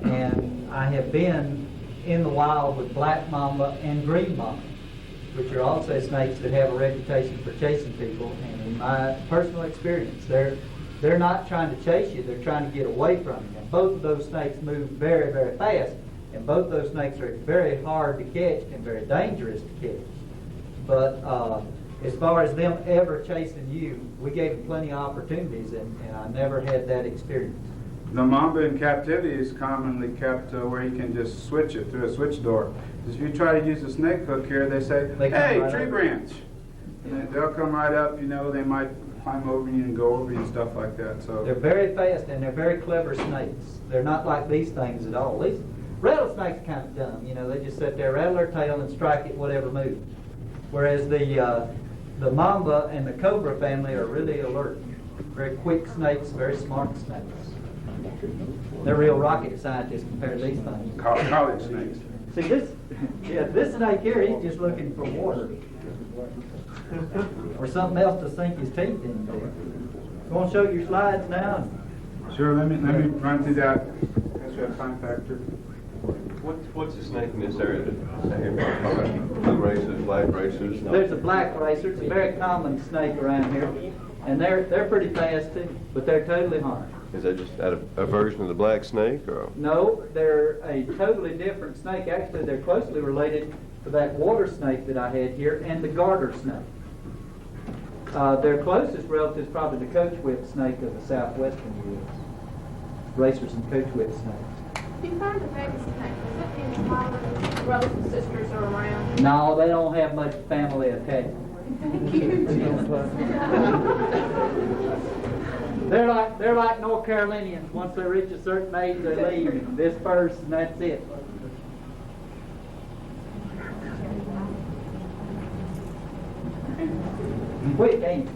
C: and I have been in the wild with black mamba and green mamba, which are also snakes that have a reputation for chasing people. And in my personal experience, they're not trying to chase you; they're trying to get away from you. And both of those snakes move very, very fast, and both of those snakes are very hard to catch and very dangerous to catch. But as far as them ever chasing you, we gave them plenty of opportunities, and I never had that experience.
D: The mamba in captivity is commonly kept where you can just switch it through a switch door. If you try to use a snake hook here, they say, "Hey, right tree branch." And they'll come right up. They might climb over you and go over you and stuff like that. So
C: they're very fast and they're very clever snakes. They're not like these things at all. These rattlesnakes are kind of dumb. They just sit there, rattle their tail, and strike it whatever moves. Whereas the mamba and the cobra family are really alert. Very quick snakes, very smart snakes. They're real rocket scientists compared to these things.
D: College snakes.
C: See this snake here, he's just looking for water. Or something else to sink his teeth into. You want to show your slides now?
D: Sure, let me run through that. Guess we have time factor.
O: What's the snake in this area? Blue racers, black racers?
C: There's a black racer. It's a very common snake around here. And they're pretty fast too, but they're totally harmless.
O: Is that just a version of the black snake? Or?
C: No, they're a totally different snake. Actually, they're closely related to that water snake that I had here and the garter snake. Their closest relative is probably the coach-whip snake of the southwestern U.S. Racers and coach-whip snakes.
E: Do you find the baby snakes, is it any smaller brothers and sisters are around?
C: No, they don't have much family attachment.
E: Thank you.
C: They're like North Carolinians. Once they reach a certain age, they leave, disperse, and that's it. Quick, ain't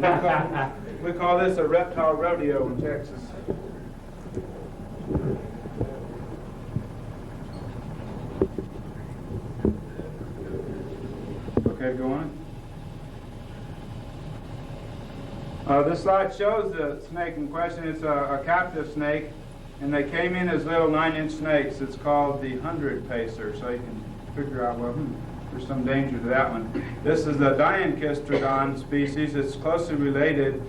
C: it?
D: We call this a reptile rodeo in Texas. Okay, go on. This slide shows the snake in question. It's a captive snake, and they came in as little 9-inch snakes. It's called the 100 pacer, so you can figure out, well, there's some danger to that one. This is the Diankistrodon species. It's closely related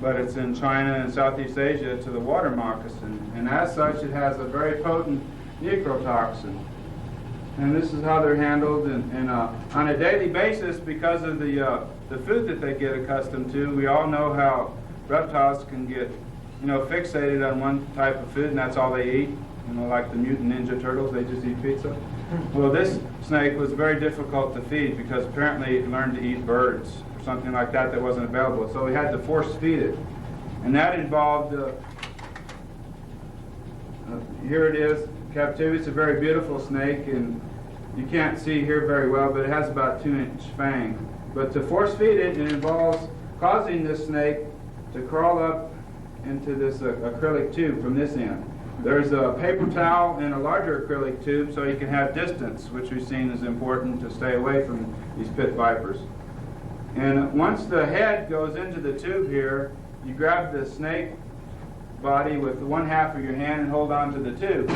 D: but it's in China and Southeast Asia to the water moccasin. And as such, it has a very potent necrotoxin. And this is how they're handled on a daily basis because of the food that they get accustomed to. We all know how reptiles can get, fixated on one type of food, and that's all they eat. Like the mutant ninja turtles, they just eat pizza. Well, this snake was very difficult to feed because apparently it learned to eat birds or something like that wasn't available. So we had to force feed it. And that involved, here it is, captivity. It's a very beautiful snake, and you can't see here very well, but it has about 2-inch fang. But to force feed it, it involves causing this snake to crawl up into this acrylic tube from this end. There's a paper towel and a larger acrylic tube so you can have distance, which we've seen is important to stay away from these pit vipers. And once the head goes into the tube here, you grab the snake body with one half of your hand and hold on to the tube.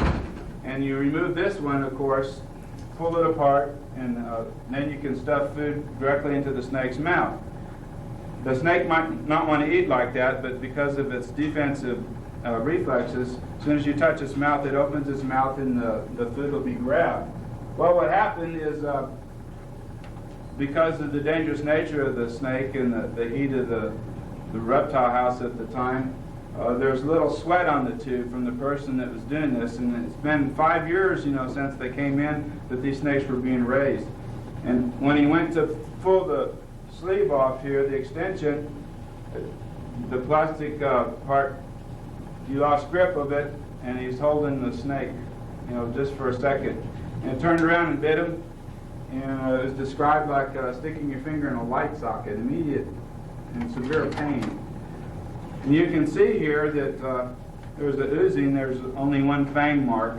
D: And you remove this one, of course, pull it apart, and then you can stuff food directly into the snake's mouth. The snake might not want to eat like that, but because of its defensive reflexes, as soon as you touch its mouth, it opens its mouth and the food will be grabbed. Well, what happened is because of the dangerous nature of the snake and the heat of the reptile house at the time, there's little sweat on the tube from the person that was doing this, and it's been 5 years, since they came in that these snakes were being raised. And when he went to pull the sleeve off here, the extension, the plastic part, he lost grip of it, and he's holding the snake, just for a second. And it turned around and bit him, and it was described like sticking your finger in a light socket, immediate and severe pain. And you can see here that there's the oozing, there's only one fang mark.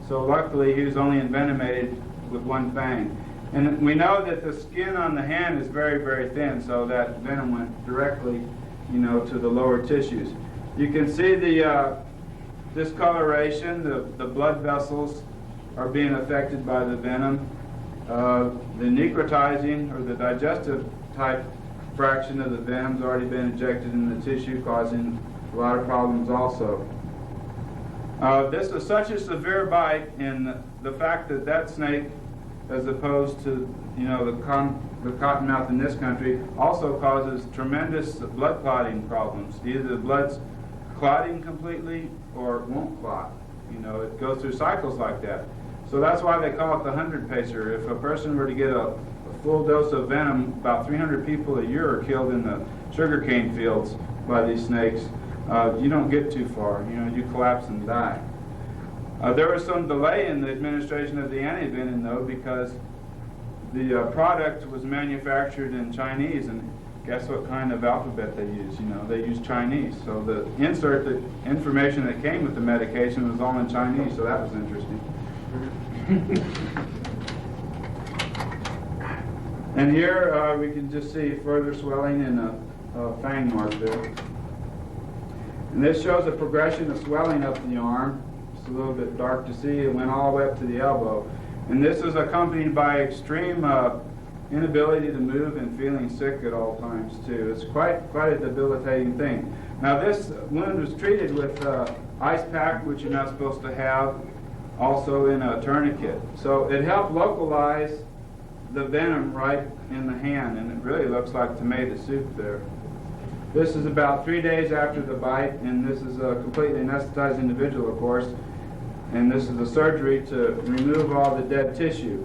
D: So luckily he was only envenomated with one fang. And we know that the skin on the hand is very, very thin, so that venom went directly, to the lower tissues. You can see the discoloration, the blood vessels are being affected by the venom. The necrotizing, or the digestive type fraction of the venom's already been injected in the tissue, causing a lot of problems also. This is such a severe bite, and the fact that snake, as opposed to the cottonmouth in this country, also causes tremendous blood clotting problems. Either the blood's clotting completely or it won't clot. It goes through cycles like that. So that's why they call it the 100 pacer. If a person were to get a full dose of venom, about 300 people a year are killed in the sugarcane fields by these snakes. You don't get too far. You collapse and die. There was some delay in the administration of the antivenom, though, because the product was manufactured in Chinese, and guess what kind of alphabet they use? They use Chinese. So the insert, the information that came with the medication was all in Chinese, so that was interesting. And here we can just see further swelling and a fang mark there. And this shows a progression of swelling up the arm. It's a little bit dark to see. It went all the way up to the elbow. And this is accompanied by extreme inability to move and feeling sick at all times too. It's quite a debilitating thing. Now this wound was treated with ice pack, which you're not supposed to have, also in a tourniquet. So it helped localize the venom right in the hand, and it really looks like tomato soup there. This is about 3 days after the bite, and this is a completely anesthetized individual, of course, and this is a surgery to remove all the dead tissue.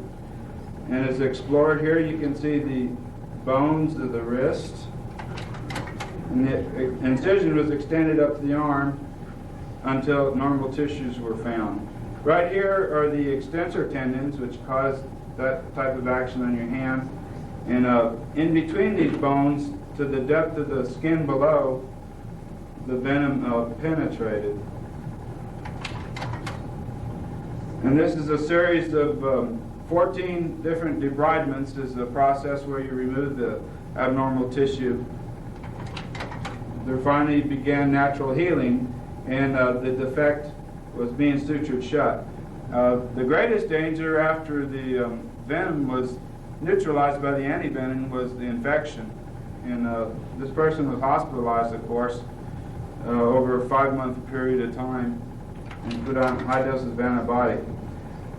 D: And as explored here, you can see the bones of the wrist, and the incision was extended up the arm until normal tissues were found. Right here are the extensor tendons, which cause that type of action on your hand. And in between these bones, to the depth of the skin below, the venom penetrated. And this is a series of 14 different debridements. This is a process where you remove the abnormal tissue. There finally began natural healing, and the defect was being sutured shut. The greatest danger after the venom was neutralized by the antivenom was the infection. And this person was hospitalized, of course, over a 5-month period of time and put on high doses of antibiotic.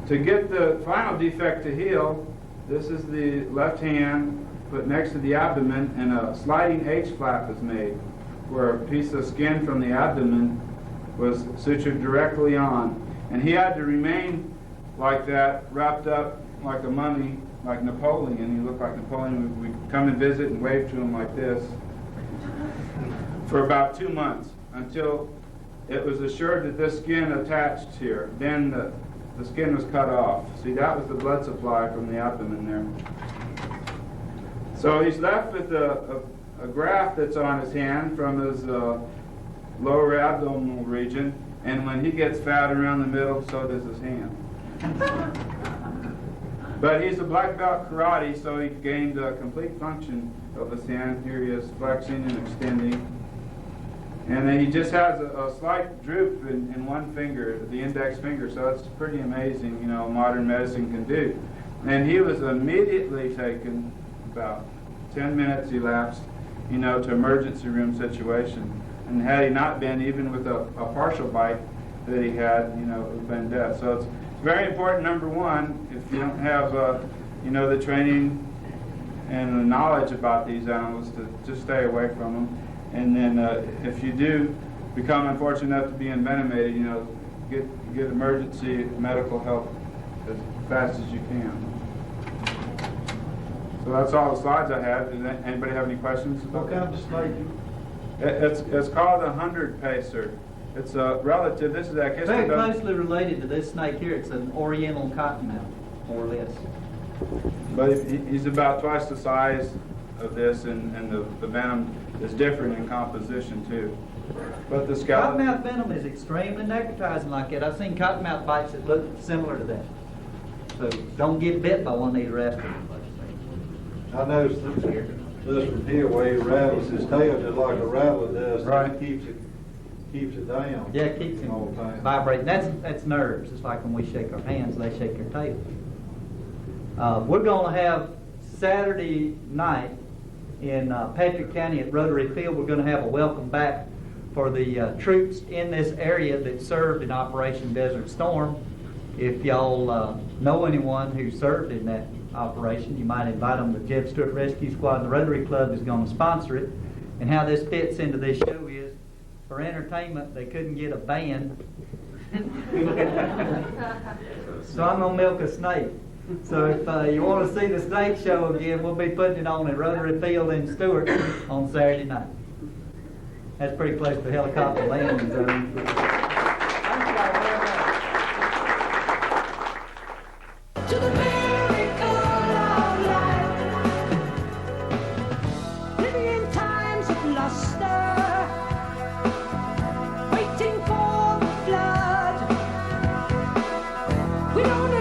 D: To get the final defect to heal, this is the left hand put next to the abdomen, and a sliding H-flap is made, where a piece of skin from the abdomen was sutured directly on. And he had to remain like that, wrapped up like a mummy, like Napoleon. He looked like Napoleon. We'd come and visit and wave to him like this for about 2 months, until it was assured that this skin attached here. Then the skin was cut off. See, that was the blood supply from the abdomen there. So he's left with a graft that's on his hand from his lower abdominal region, and when he gets fat around the middle, so does his hand. But he's a black belt karate, so he gained a complete function of his hand. Here he is flexing and extending. And then he just has a slight droop in one finger, the index finger, so it's pretty amazing, you know, modern medicine can do. And he was immediately taken, about 10 minutes elapsed, you know, to emergency room situation. And had he not been, even with a partial bite that he had, you know, it would have been death. So it's very important, number one, if you don't have, you know, the training and the knowledge about these animals, to just stay away from them. And then if you do become unfortunate enough to be envenomated, you know, get emergency medical help as fast as you can. So that's all the slides I have. Does anybody have any questions?
N: What kind of snake?
D: It's called a 100 pacer. It's a relative. This is actually
C: very closely related to this snake here. It's an oriental cottonmouth, more or less.
D: But he's about twice the size of this, and the venom is different in composition too. But the scalp.
C: Cottonmouth venom is extremely necrotizing like that. I've seen cottonmouth bites that look similar to that. So don't get bit by one of these rascals.
N: I noticed this from here where he rattles his tail just like a rattler does.
D: Right.
N: It keeps it down.
C: Yeah, it keeps him vibrating. That's nerves. It's like when we shake our hands, they shake their tails. We're going to have Saturday night in Patrick County at Rotary Field. We're going to have a welcome back for the troops in this area that served in Operation Desert Storm. If y'all know anyone who served in that operation, you might invite them to the Jeb Stewart Rescue Squad. And the Rotary Club is going to sponsor it. And how this fits into this show is, for entertainment, they couldn't get a band. So I'm going to milk a snake. So if you want to see the snake show again, we'll be putting it on at Rotary Field in Stewart on Saturday night. That's pretty close to the helicopter landing zone.
P: We don't